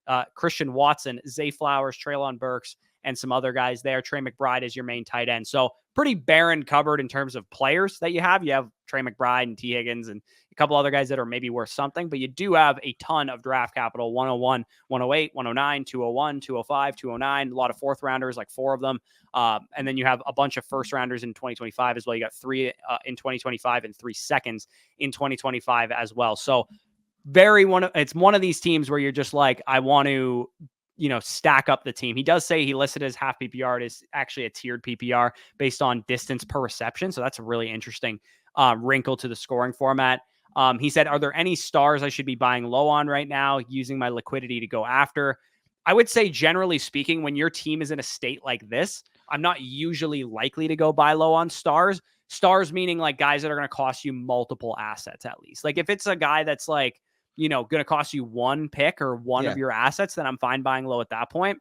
Speaker 1: Zay Flowers, Treylon Burks, and some other guys there. Trey McBride is your main tight end. So pretty barren cupboard in terms of players that you have. You have Trey McBride and T. Higgins and a couple other guys that are maybe worth something, but you do have a ton of draft capital: 101, 108, 109, 201, 205, 209, a lot of fourth rounders, like 4 of them. And then you have a bunch of first rounders in 2025 as well. You got 3 in 2025 and 3 seconds in 2025 as well. So it's one of these teams where you're just like, I want to, stack up the team. He does say he listed as half PPR. It is actually a tiered PPR based on distance per reception. So that's a really interesting wrinkle to the scoring format. He said, are there any stars I should be buying low on right now, using my liquidity to go after? I would say, generally speaking, when your team is in a state like this, I'm not usually likely to go buy low on stars. Stars meaning like guys that are going to cost you multiple assets at least. Like if it's a guy that's like, going to cost you 1 pick or one of your assets, then I'm fine buying low at that point.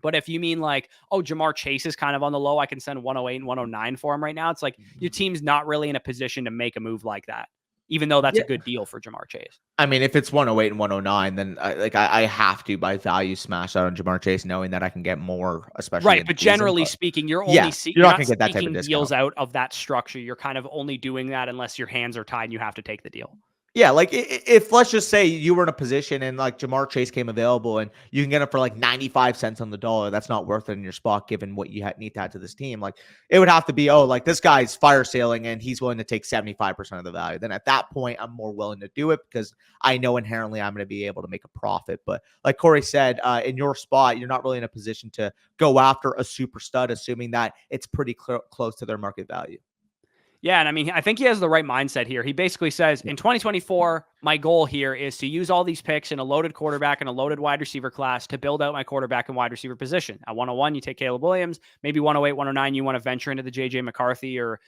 Speaker 1: But if you mean like, oh, Jamar Chase is kind of on the low, I can send 108 and 109 for him right now. It's like your team's not really in a position to make a move like that, even though that's a good deal for Jamar Chase.
Speaker 2: I mean, if it's 108 and 109, then I have to by value smash out on Jamar Chase, knowing that I can get more, especially
Speaker 1: right. But generally speaking, you're only
Speaker 2: you're not going to get that type of
Speaker 1: deals out of that structure. You're kind of only doing that unless your hands are tied and you have to take the deal.
Speaker 2: Yeah, like if let's just say you were in a position and like Jamar Chase came available and you can get him for like 95 cents on the dollar, that's not worth it in your spot given what you need to add to this team. Like it would have to be, like this guy's fire sailing and he's willing to take 75% of the value. Then at that point, I'm more willing to do it because I know inherently I'm going to be able to make a profit. But like Corey said, in your spot, you're not really in a position to go after a super stud, assuming that it's pretty close to their market value.
Speaker 1: Yeah, and I mean, I think he has the right mindset here. He basically says, in 2024, my goal here is to use all these picks in a loaded quarterback and a loaded wide receiver class to build out my quarterback and wide receiver position. At 101, you take Caleb Williams. Maybe 108, 109, you want to venture into the JJ McCarthy or,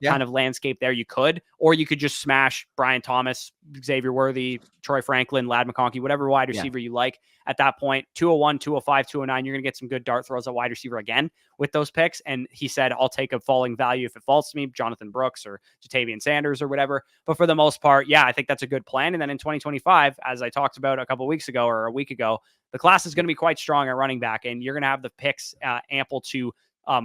Speaker 1: kind of landscape there. You could, or you could just smash Brian Thomas, Xavier Worthy, Troy Franklin, Lad McConkey, whatever wide receiver you like. At that point, 201, 205, 209, you're going to get some good dart throws at wide receiver again with those picks. And he said, I'll take a falling value if it falls to me, Jonathan Brooks or Jatavian Sanders or whatever. But for the most part, I think that's a good plan. And then in 2025, as I talked about a couple of weeks ago or a week ago, the class is going to be quite strong at running back, and you're going to have the picks ample to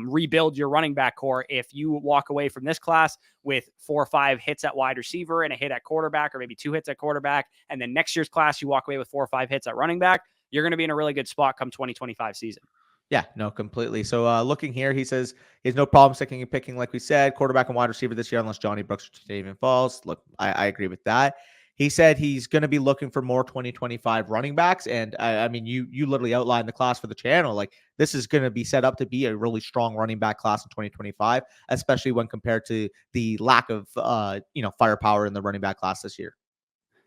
Speaker 1: rebuild your running back core. If you walk away from this class with 4 or 5 hits at wide receiver and a hit at quarterback, or maybe 2 hits at quarterback, and then next year's class, you walk away with 4 or 5 hits at running back, you're going to be in a really good spot come 2025 season.
Speaker 2: Yeah, no, completely. So looking here, he says he has no problem sticking and picking, like we said, quarterback and wide receiver this year, unless Johnny Brooks or Jatavian falls. Look, I agree with that. He said he's going to be looking for more 2025 running backs. And I mean, you literally outlined the class for the channel. Like this is going to be set up to be a really strong running back class in 2025, especially when compared to the lack of, firepower in the running back class this year.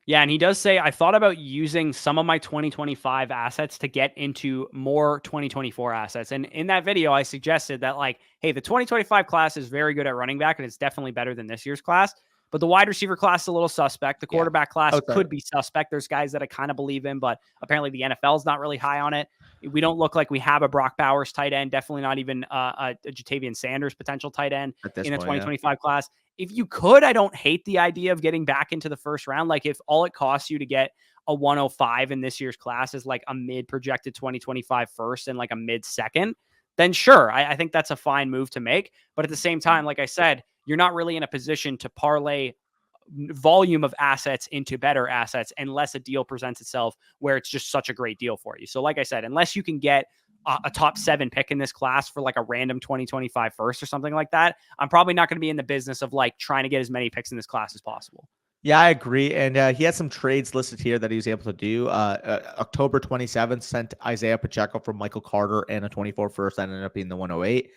Speaker 1: Yeah, and he does say, I thought about using some of my 2025 assets to get into more 2024 assets. And in that video, I suggested that, like, hey, the 2025 class is very good at running back, and it's definitely better than this year's class. But the wide receiver class is a little suspect. The quarterback class could be suspect. There's guys that I kind of believe in, but apparently the NFL is not really high on it. We don't look like we have a Brock Bowers tight end, definitely not even a Jatavian Sanders potential tight end in the 2025 class. If you could, I don't hate the idea of getting back into the first round. Like if all it costs you to get a 105 in this year's class is like a mid projected 2025 first and like a mid second, then sure, I think that's a fine move to make. But at the same time, like I said, you're not really in a position to parlay volume of assets into better assets unless a deal presents itself where it's just such a great deal for you. So like I said, unless you can get a top 7 pick in this class for like a random 2025 first or something like that, I'm probably not going to be in the business of like trying to get as many picks in this class as possible.
Speaker 2: Yeah, I agree. And he has some trades listed here that he was able to do. October 27th sent Isaiah Pacheco from Michael Carter and a 24 first that ended up being the 108.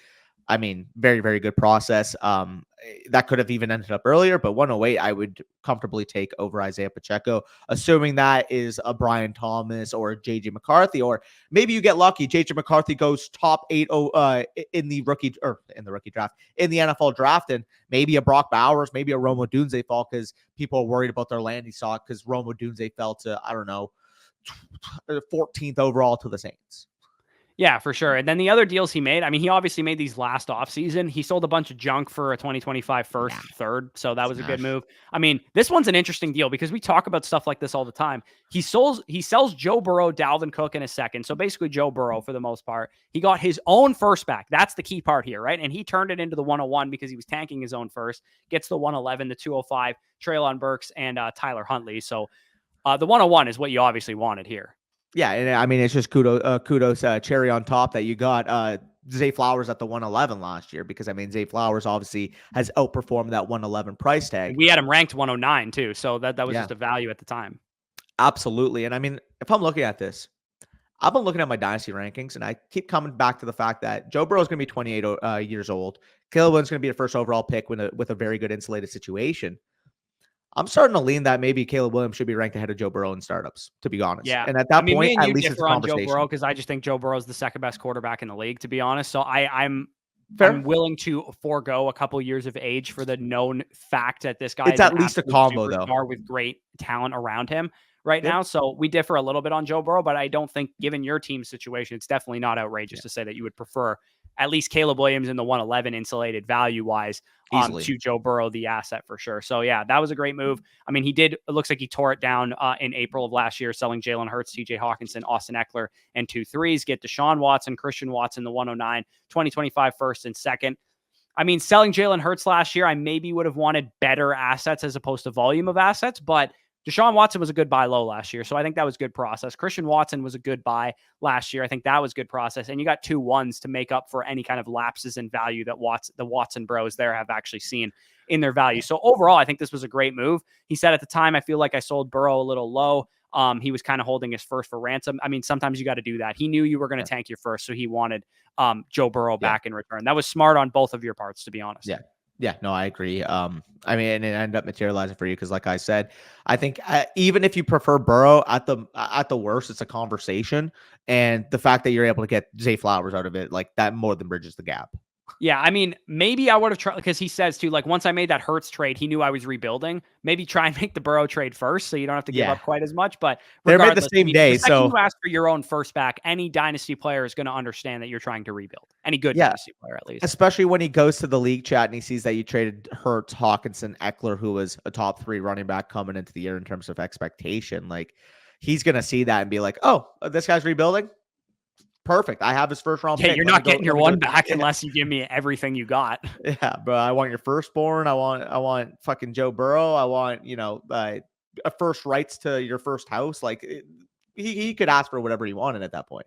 Speaker 2: I mean, very, very good process. That could have even ended up earlier, but 108 I would comfortably take over Isaiah Pacheco, assuming that is a Brian Thomas or a JJ McCarthy, or maybe you get lucky. JJ McCarthy goes top 8 in the rookie draft, in the NFL draft, and maybe a Brock Bowers, maybe a Rome Odunze fall because people are worried about their landing stock because Rome Odunze fell to, I don't know, 14th overall to the Saints.
Speaker 1: Yeah, for sure. And then the other deals he made, I mean, he obviously made these last offseason. He sold a bunch of junk for a 2025 first,
Speaker 2: Yeah,
Speaker 1: third. So that was a good
Speaker 2: smash.
Speaker 1: move. I mean, this one's an interesting deal because we talk about stuff like this all the time. He sells Joe Burrow, Dalvin Cook in a second. So basically Joe Burrow for the most part. He got his own first back. That's the key part here, right? And he turned it into the 101 because he was tanking his own first. Gets the 111, the 205, Treylon Burks, and Tyler Huntley. So the 101 is what you obviously wanted here.
Speaker 2: Yeah, and I mean, it's just kudos, cherry on top that you got Zay Flowers at the 111 last year, because I mean, Zay Flowers obviously has outperformed that 111 price tag.
Speaker 1: We had him ranked 109 too, so that was
Speaker 2: Yeah,
Speaker 1: just a value at the time.
Speaker 2: absolutely. And I mean, if I'm looking at this, I've been looking at my dynasty rankings, and I keep coming back to the fact that Joe Burrow is going to be 28 years old. Caleb Williams is going to be the first overall pick with a very good insulated situation. I'm starting to lean that maybe Caleb Williams should be ranked ahead of Joe Burrow in startups, to be honest.
Speaker 1: Yeah.
Speaker 2: And at
Speaker 1: I
Speaker 2: that
Speaker 1: mean, me
Speaker 2: point,
Speaker 1: and
Speaker 2: at
Speaker 1: you
Speaker 2: least it's a
Speaker 1: differ on Joe
Speaker 2: conversation.
Speaker 1: Burrow because I just think Joe Burrow is the second best quarterback in the league, to be honest. So I'm
Speaker 2: Fair.
Speaker 1: willing to forego a couple years of age for the known fact that this guy
Speaker 2: It's
Speaker 1: is
Speaker 2: at
Speaker 1: an
Speaker 2: least a
Speaker 1: absolute
Speaker 2: combo, though.
Speaker 1: superstar with great talent around him right
Speaker 2: Yep.
Speaker 1: now. So we differ a little bit on Joe Burrow, but I don't think, given your team's situation, it's definitely not outrageous to say that you would prefer at least Caleb Williams in the 111 insulated value-wise to Joe Burrow, the asset for sure. So yeah, that was a great move. I mean, it looks like he tore it down in April of last year, selling Jalen Hurts, TJ Hawkinson, Austin Eckler, and 2 threes, get Deshaun Watson, Christian Watson, the 109, 2025 first and second. I mean, selling Jalen Hurts last year, I maybe would have wanted better assets as opposed to volume of assets, but Deshaun Watson was a good buy low last year. So I think that was good process. Christian Watson was a good buy last year. I think that was good process. And you got 2 1s to make up for any kind of lapses in value that the Watson bros there have actually seen in their value. So overall, I think this was a great move. He said at the time, I feel like I sold Burrow a little low. He was kind of holding his first for ransom. I mean, sometimes you got to do that. He knew you were going to tank your first, so he wanted Joe Burrow back in return. That was smart on both of your parts, to be honest.
Speaker 2: Yeah. Yeah, no, I agree. I mean, and it ended up materializing for you because, like I said, I think even if you prefer Burrow at the worst, it's a conversation, and the fact that you're able to get Zay Flowers out of it, like that, more than bridges the gap.
Speaker 1: Yeah, I mean, maybe I would have tried, because he says too, like once I made that Hurts trade, he knew I was rebuilding. Maybe try and make the Burrow trade first, so you don't have to give up quite as much. But
Speaker 2: they're made the same day,
Speaker 1: the second
Speaker 2: so
Speaker 1: you ask for your own first back, any dynasty player is going to understand that you're trying to rebuild. Any good dynasty player, at least.
Speaker 2: Especially when he goes to the league chat and he sees that you traded Hurts, Hawkinson, Eckler, who was a top 3 running back coming into the year in terms of expectation. Like, he's gonna see that and be like, "Oh, this guy's rebuilding. Perfect. I have his first round pick.
Speaker 1: You're not getting your one back unless you give me everything you got."
Speaker 2: Yeah, bro. I want your firstborn. I want fucking Joe Burrow. I want, a first rights to your first house. Like, he could ask for whatever he wanted at that point.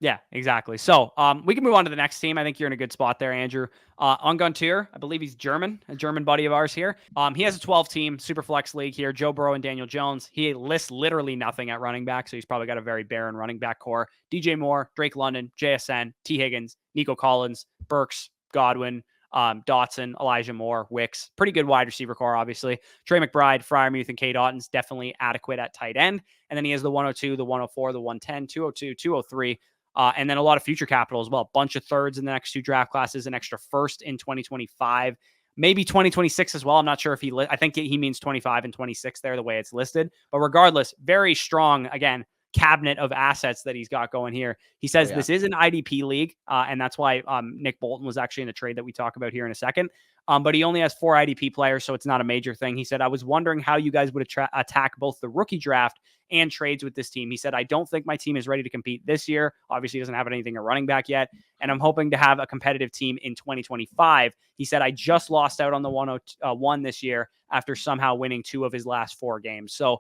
Speaker 1: Yeah, exactly. So we can move on to the next team. I think you're in a good spot there, Andrew. Angantyr, I believe he's German, a German buddy of ours here. He has a 12-team super flex league here. Joe Burrow and Daniel Jones. He lists literally nothing at running back, so he's probably got a very barren running back core. DJ Moore, Drake London, JSN, T. Higgins, Nico Collins, Burks, Godwin, Dotson, Elijah Moore, Wicks. Pretty good wide receiver core, obviously. Trey McBride, Freiermuth, and K. Otton's definitely adequate at tight end. And then he has the 102, the 104, the 110, 202, 203. And then a lot of future capital as well. A bunch of thirds in the next 2 draft classes, an extra first in 2025, maybe 2026 as well. I'm not sure if I think he means 25 and 26 there, the way it's listed. But regardless, very strong, again, cabinet of assets that he's got going here. He says this is an IDP league, and that's why Nick Bolton was actually in the trade that we talk about here in a second. But he only has 4 IDP players, so it's not a major thing. He said, I was wondering how you guys would attack both the rookie draft and trades with this team. He said, I don't think my team is ready to compete this year. Obviously, he doesn't have anything at running back yet, and I'm hoping to have a competitive team in 2025. He said, I just lost out on the 101 this year after somehow winning 2 of his last 4 games. So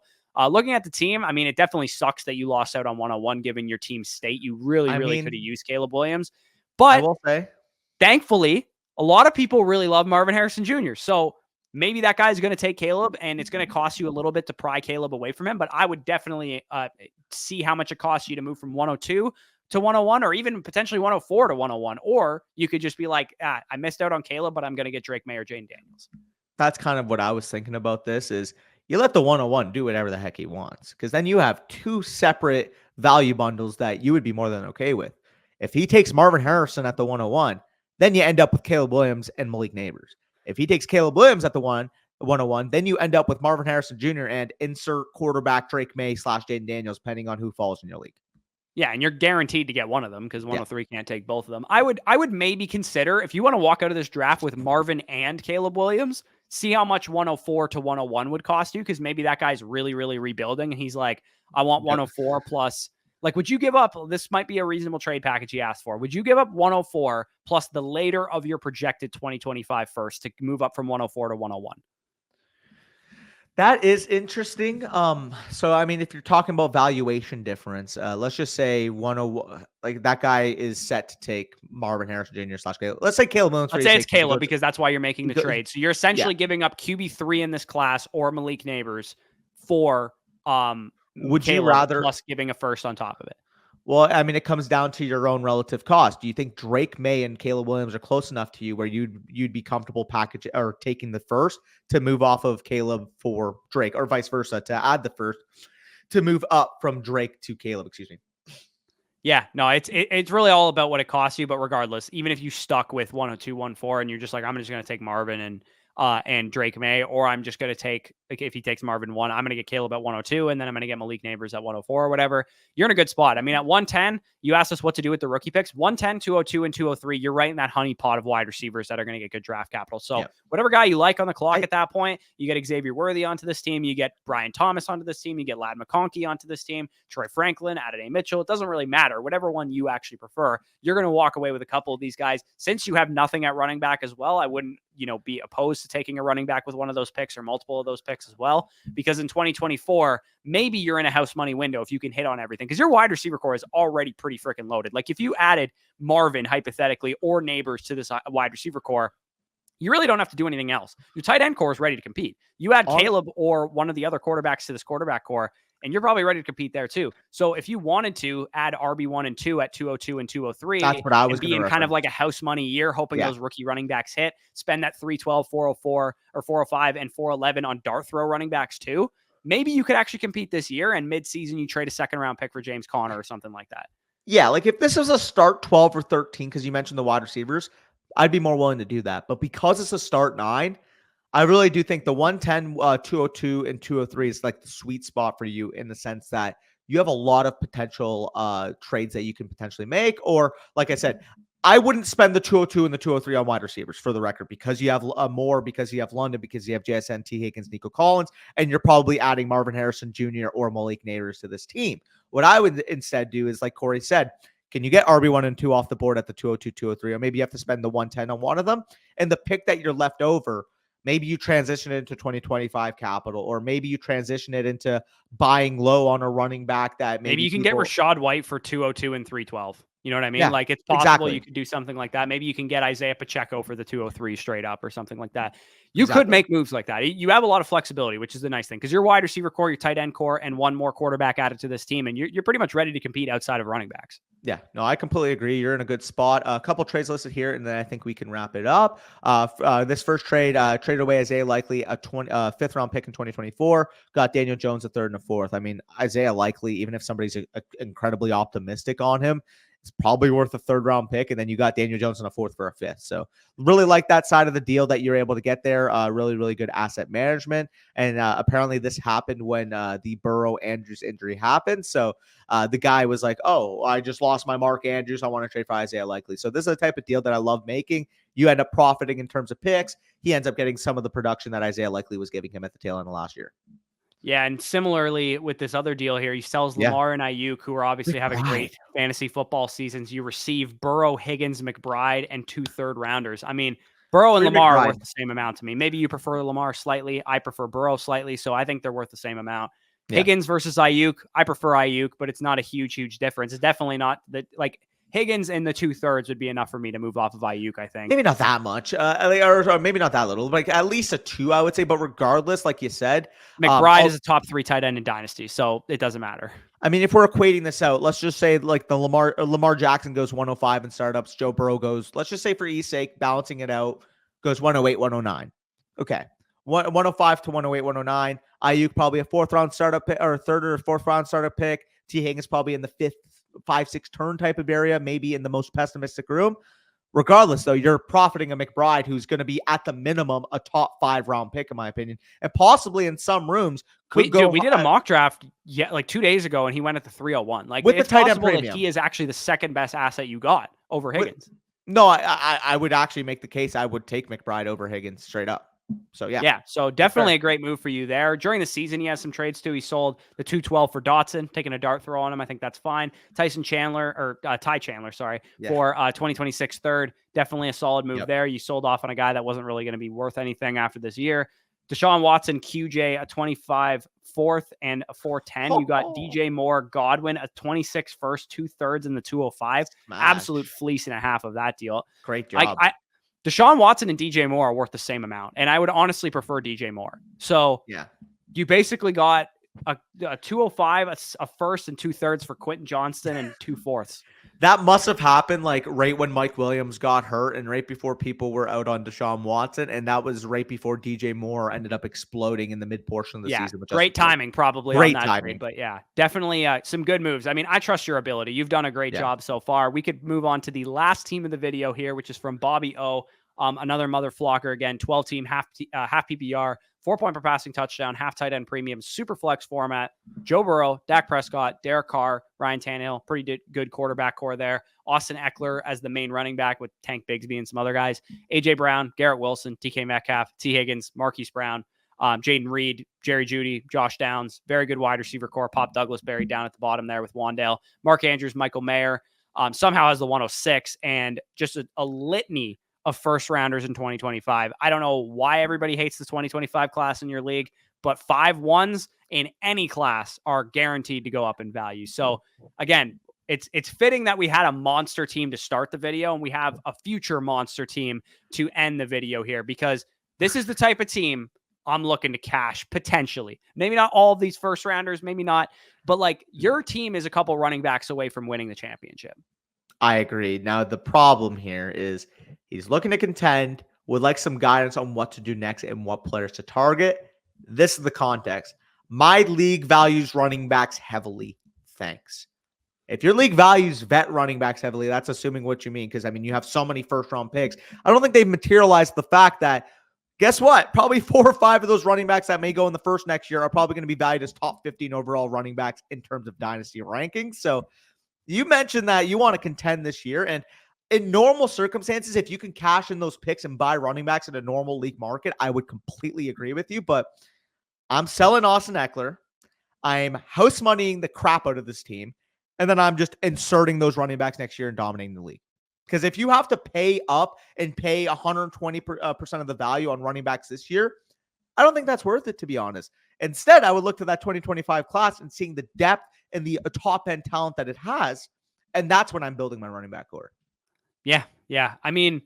Speaker 1: looking at the team, I mean, it definitely sucks that you lost out on 101 given your team's state. You really could have used Caleb Williams. But
Speaker 2: I will say,
Speaker 1: thankfully, a lot of people really love Marvin Harrison Jr. So maybe that guy's going to take Caleb, and it's going to cost you a little bit to pry Caleb away from him. But I would definitely see how much it costs you to move from 102 to 101, or even potentially 104 to 101. Or you could just be like, I missed out on Caleb, but I'm going to get Drake May or Jane Daniels.
Speaker 2: That's kind of what I was thinking about this is you let the 101 do whatever the heck he wants, because then you have 2 separate value bundles that you would be more than okay with. If he takes Marvin Harrison at the 101, then you end up with Caleb Williams and Malik Neighbors. If he takes Caleb Williams at the 101, then you end up with Marvin Harrison Jr. and insert quarterback Drake May / Jaden Daniels, depending on who falls in your league.
Speaker 1: Yeah, and you're guaranteed to get one of them because 103 can't take both of them. I would maybe consider, if you want to walk out of this draft with Marvin and Caleb Williams, see how much 104 to 101 would cost you, because maybe that guy's really, really rebuilding and he's like, I want 104 plus. Like, would you give up? This might be a reasonable trade package he asked for. Would you give up 104 plus the later of your projected 2025 first to move up from 104 to 101?
Speaker 2: That is interesting. So I mean, if you're talking about valuation difference, let's just say like that guy is set to take Marvin Harrison Jr. / Caleb. Let's say Caleb Williams.
Speaker 1: Let's say it's Caleb because that's why you're making the trade. So you're essentially giving up QB3 in this class or Malik Neighbors for
Speaker 2: would
Speaker 1: Caleb,
Speaker 2: you rather
Speaker 1: plus giving a first on top of it?
Speaker 2: Well, I mean, it comes down to your own relative cost. Do you think Drake May and Caleb Williams are close enough to you where you'd be comfortable packaging or taking the first to move off of Caleb for Drake, or vice versa, to add the first to move up from Drake to Caleb? Excuse me.
Speaker 1: Yeah, no, it's really all about what it costs you. But regardless, even if you stuck with 102, 104, and you're just like, I'm just going to take Marvin and Drake May, or I'm just going to take, like, if he takes Marvin 1, I'm going to get Caleb at 102, and then I'm going to get Malik Neighbors at 104 or whatever. You're in a good spot. I mean, at 110, you asked us what to do with the rookie picks. 110, 202, and 203, you're right in that honey pot of wide receivers that are going to get good draft capital. So whatever guy you like on the clock at that point, you get Xavier Worthy onto this team, you get Brian Thomas onto this team, you get Ladd McConkey onto this team, Troy Franklin, Adonai Mitchell. It doesn't really matter. Whatever one you actually prefer, you're going to walk away with a couple of these guys. Since you have nothing at running back as well, I wouldn't, be opposed to taking a running back with one of those picks or multiple of those picks as well, because in 2024, maybe you're in a house money window if you can hit on everything, because your wide receiver core is already pretty freaking loaded. Like, if you added Marvin hypothetically or Neighbors to this wide receiver core, you really don't have to do anything else. Your tight end core is ready to compete. You add Caleb or one of the other quarterbacks to this quarterback core, and you're probably ready to compete there too. So if you wanted to add RB1 and 2 at 202 and 203,
Speaker 2: that's what I was
Speaker 1: be in kind of like a house money year, hoping those rookie running backs hit, spend that 312, 404, or 405 and 411 on dart throw running backs too. Maybe you could actually compete this year, and mid-season you trade a second round pick for James Conner or something like that. Yeah,
Speaker 2: like if this was a start 12 or 13, because you mentioned the wide receivers, I'd be more willing to do that. But because it's a start 9, I really do think the 110, 202, and 203 is like the sweet spot for you, in the sense that you have a lot of potential trades that you can potentially make. Or, like I said, I wouldn't spend the 202 and the 203 on wide receivers, for the record, because you have more, because you have London, because you have JSN, T. Higgins, Nico Collins, and you're probably adding Marvin Harrison Jr. or Malik Neighbors to this team. What I would instead do is, like Corey said, can you get RB1 and 2 off the board at the 202, 203, or maybe you have to spend the 110 on one of them, and the pick that you're left over, maybe you transition it into 2025 capital, or maybe you transition it into buying low on a running back that
Speaker 1: maybe you can get Rashad White for 202 and 312. You know what I mean? Like, it's possible you could do something like that. Maybe you can get Isaiah Pacheco for the 203 straight up or something like that. You could make moves like that. You have a lot of flexibility, which is the nice thing, because your wide receiver core, your tight end core, and one more quarterback added to this team, and you're pretty much ready to compete outside of running backs.
Speaker 2: Yeah, no, I completely agree. You're in a good spot. A couple trades listed here, and then I think we can wrap it up. This first trade, traded away Isaiah Likely, a 5th round pick in 2024. Got Daniel Jones a 3rd and a 4th. I mean, Isaiah Likely, even if somebody's incredibly optimistic on him, it's probably worth a 3rd round pick. And then you got Daniel Jones in a 4th for a 5th. So really like that side of the deal that you're able to get there. Really, really good asset management. And apparently this happened when the Burrow Andrews injury happened. So the guy was like, oh, I just lost my Mark Andrews. I want to trade for Isaiah Likely. So this is the type of deal that I love making. You end up profiting in terms of picks. He ends up getting some of the production that Isaiah Likely was giving him at the tail end of last year.
Speaker 1: Yeah, and similarly with this other deal here, he sells Lamar and Ayuk, who are obviously having great fantasy football seasons. You receive Burrow, Higgins, McBride, and 2 third rounders. I mean, Burrow and Lamar are worth the same amount to me. Maybe you prefer Lamar slightly. I prefer Burrow slightly, so I think they're worth the same amount. Higgins versus Ayuk, I prefer Ayuk, but it's not a huge difference. It's definitely not that, like, Higgins in the 2 thirds would be enough for me to move off of Ayuk, I think.
Speaker 2: Maybe not that much, or maybe not that little, like at least a 2, I would say. But regardless, like you said,
Speaker 1: McBride is a top 3 tight end in Dynasty, so it doesn't matter.
Speaker 2: I mean, if we're equating this out, let's just say like the Lamar Jackson goes 105 in startups. Joe Burrow goes, let's just say for ease sake, balancing it out, goes 108, 109. Okay. 105 to 108, 109. Ayuk probably a 4th round startup pick, or a 3rd or 4th round startup pick. T. Higgins probably in the 5th, 5, 6 turn type of area, maybe in the most pessimistic room. Regardless, though, you're profiting a McBride who's going to be at the minimum a top 5 round pick, in my opinion, and possibly in some rooms could go.
Speaker 1: We did a mock draft like 2 days ago, and he went at the 301. Like,
Speaker 2: with
Speaker 1: it's
Speaker 2: the tight end
Speaker 1: possible that
Speaker 2: premium.
Speaker 1: he is actually the second best asset you got over Higgins.
Speaker 2: No, I would actually make the case I would take McBride over Higgins straight up. So yeah.
Speaker 1: So definitely a great move for you there. During the season, he has some trades too. He sold the 212 for Dotson, taking a dart throw on him. I think that's fine. Ty Chandler, sorry, for 2026 third. Definitely a solid move there. You sold off on a guy that wasn't really going to be worth anything after this year. Deshaun Watson, QJ, a 25 fourth and a 410. You got DJ Moore, Godwin, a 26 first, 2/3 in the 205. Absolute fleece and a half of that deal.
Speaker 2: Great job.
Speaker 1: Deshaun Watson and DJ Moore are worth the same amount, and I would honestly prefer DJ Moore. So you basically got a 205, a first and 2/3 for Quentin Johnston and 2/4.
Speaker 2: That must have happened like right when Mike Williams got hurt and right before people were out on Deshaun Watson, and that was right before DJ Moore ended up exploding in the mid portion of the season.
Speaker 1: Great timing, probably on that trade, but definitely some good moves. I mean, I trust your ability. You've done a great job so far. We could move on to the last team of the video here, which is from Bobby O. Another mother flocker again, 12 team, half PPR, 4 point per passing touchdown, half tight end premium, super flex format. Joe Burrow, Dak Prescott, Derek Carr, Ryan Tannehill, pretty good quarterback core there. Austin Eckler as the main running back with Tank Bigsby and some other guys. AJ Brown, Garrett Wilson, DK Metcalf, T Higgins, Marquise Brown, Jaden Reed, Jerry Jeudy, Josh Downs, very good wide receiver core. Pop Douglas buried down at the bottom there with Wandale, Mark Andrews, Michael Mayer, somehow has the 106, and just a litany of first rounders in 2025. I don't know why everybody hates the 2025 class in your league, but 5 1s in any class are guaranteed to go up in value. So again, it's fitting that we had a monster team to start the video, and we have a future monster team to end the video here, because this is the type of team I'm looking to cash potentially. Maybe not all of these first rounders, maybe not, but like your team is a couple running backs away from winning the championship.
Speaker 2: I agree. Now, the problem here is he's looking to contend, would like some guidance on what to do next and what players to target. This is the context. My league values running backs heavily. Thanks. If your league values vet running backs heavily, that's assuming what you mean, because, I mean, you have so many first-round picks. I don't think they've materialized the fact that, guess what? Probably 4 or 5 of those running backs that may go in the first next year are probably going to be valued as top 15 overall running backs in terms of dynasty rankings. So you mentioned that you want to contend this year, and in normal circumstances, if you can cash in those picks and buy running backs in a normal league market, I would completely agree with you. But I'm selling Austin Eckler. I'm house moneying the crap out of this team, and then I'm just inserting those running backs next year and dominating the league. Because if you have to pay up and pay 120% of the value on running backs this year, I don't think that's worth it, to be honest. Instead, I would look to that 2025 class and seeing the depth and the top-end talent that it has, and that's when I'm building my running back core.
Speaker 1: Yeah. I mean,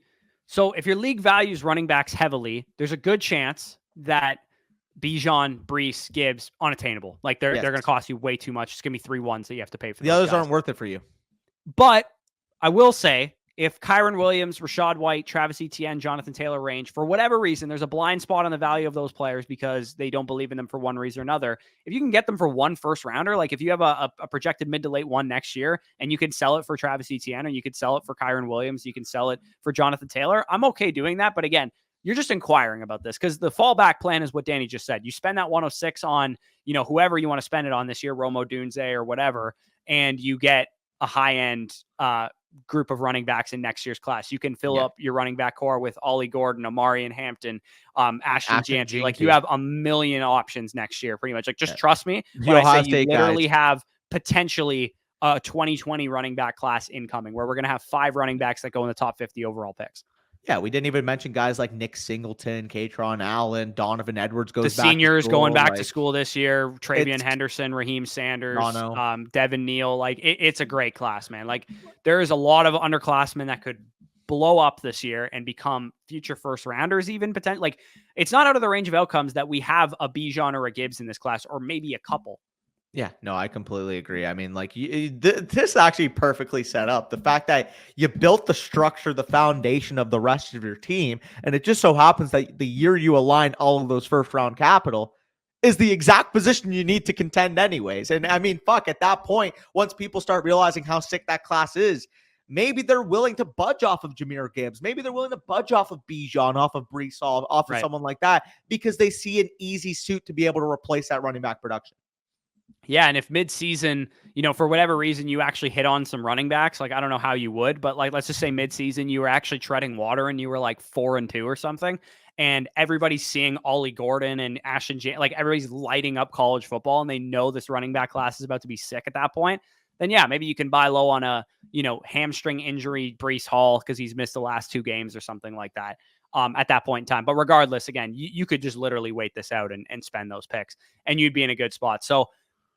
Speaker 1: so if your league values running backs heavily, there's a good chance that Bijan, Brees, Gibbs, unattainable. Like they're going to cost you way too much. It's going to be 3 1s that you have to pay for.
Speaker 2: The others aren't worth it for you.
Speaker 1: But I will say, if Kyron Williams, Rashad White, Travis Etienne, Jonathan Taylor range, for whatever reason, there's a blind spot on the value of those players because they don't believe in them for one reason or another. If you can get them for 1 first rounder, like if you have a projected mid to late 1 next year and you can sell it for Travis Etienne, or you could sell it for Kyron Williams, you can sell it for Jonathan Taylor, I'm okay doing that. But again, you're just inquiring about this because the fallback plan is what Danny just said. You spend that 106 on, whoever you want to spend it on this year, Romo Dunze or whatever, and you get a high-end group of running backs in next year's class. You can fill up your running back core with Ollie Gordon, Amari and Hampton, Ashton Jeanty. Like you have a million options next year, pretty much. Like just trust me when I say you literally have potentially a 2020 running back class incoming, where we're going to have 5 running backs that go in the top 50 overall picks.
Speaker 2: Yeah, we didn't even mention guys like Nick Singleton, Katron Allen, Donovan Edwards
Speaker 1: goes back. The seniors going back to school this year. Travion Henderson, Raheem Sanders, Devin Neal. Like it's a great class, man. Like there is a lot of underclassmen that could blow up this year and become future first rounders, even potentially. Like it's not out of the range of outcomes that we have a Bijan or a Gibbs in this class, or maybe a couple.
Speaker 2: Yeah, no, I completely agree. I mean, like this actually perfectly set up. The fact that you built the structure, the foundation of the rest of your team, and it just so happens that the year you align all of those first round capital is the exact position you need to contend anyways. And I mean, fuck, at that point, once people start realizing how sick that class is, maybe they're willing to budge off of Jahmyr Gibbs. Maybe they're willing to budge off of Bijan, off of Brees Hall, off of someone like that, because they see an easy suit to be able to replace that running back production.
Speaker 1: Yeah, and if midseason, for whatever reason, you actually hit on some running backs, like I don't know how you would, but like let's just say midseason you were actually treading water and you were like 4-2 or something, and everybody's seeing Ollie Gordon and Ashton James, like everybody's lighting up college football, and they know this running back class is about to be sick at that point. Then yeah, maybe you can buy low on a hamstring injury Brees Hall because he's missed the last 2 games or something like that. At that point in time. But regardless, again, you could just literally wait this out and spend those picks, and you'd be in a good spot. So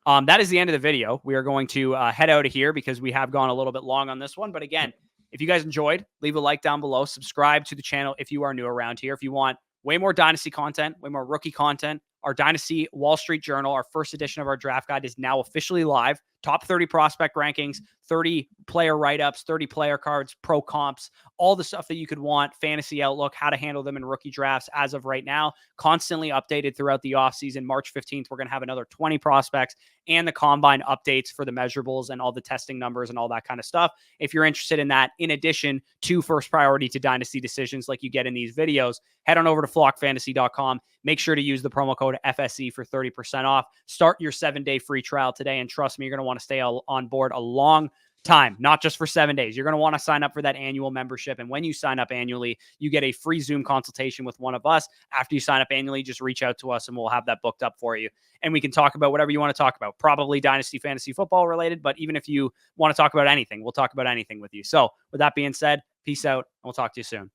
Speaker 1: that is the end of the video. We are going to head out of here because we have gone a little bit long on this one. But again, if you guys enjoyed, leave a like down below. Subscribe to the channel if you are new around here. If you want way more Dynasty content, way more rookie content, our Dynasty Wall Street Journal, our first edition of our draft guide, is now officially live. Top 30 prospect rankings, 30 player write-ups, 30 player cards, pro comps, all the stuff that you could want, fantasy outlook, how to handle them in rookie drafts as of right now, constantly updated throughout the offseason. March 15th, we're going to have another 20 prospects and the combine updates for the measurables and all the testing numbers and all that kind of stuff. If you're interested in that, in addition to first priority to Dynasty Decisions like you get in these videos, head on over to flockfantasy.com. Make sure to use the promo code FSE for 30% off. Start your 7-day free trial today, and trust me, you're going to want to stay on board a long time, not just for 7 days. You're going to want to sign up for that annual membership. And when you sign up annually, you get a free Zoom consultation with one of us. After you sign up annually, just reach out to us and we'll have that booked up for you. And we can talk about whatever you want to talk about, probably Dynasty Fantasy Football related. But even if you want to talk about anything, we'll talk about anything with you. So with that being said, peace out, and we'll talk to you soon.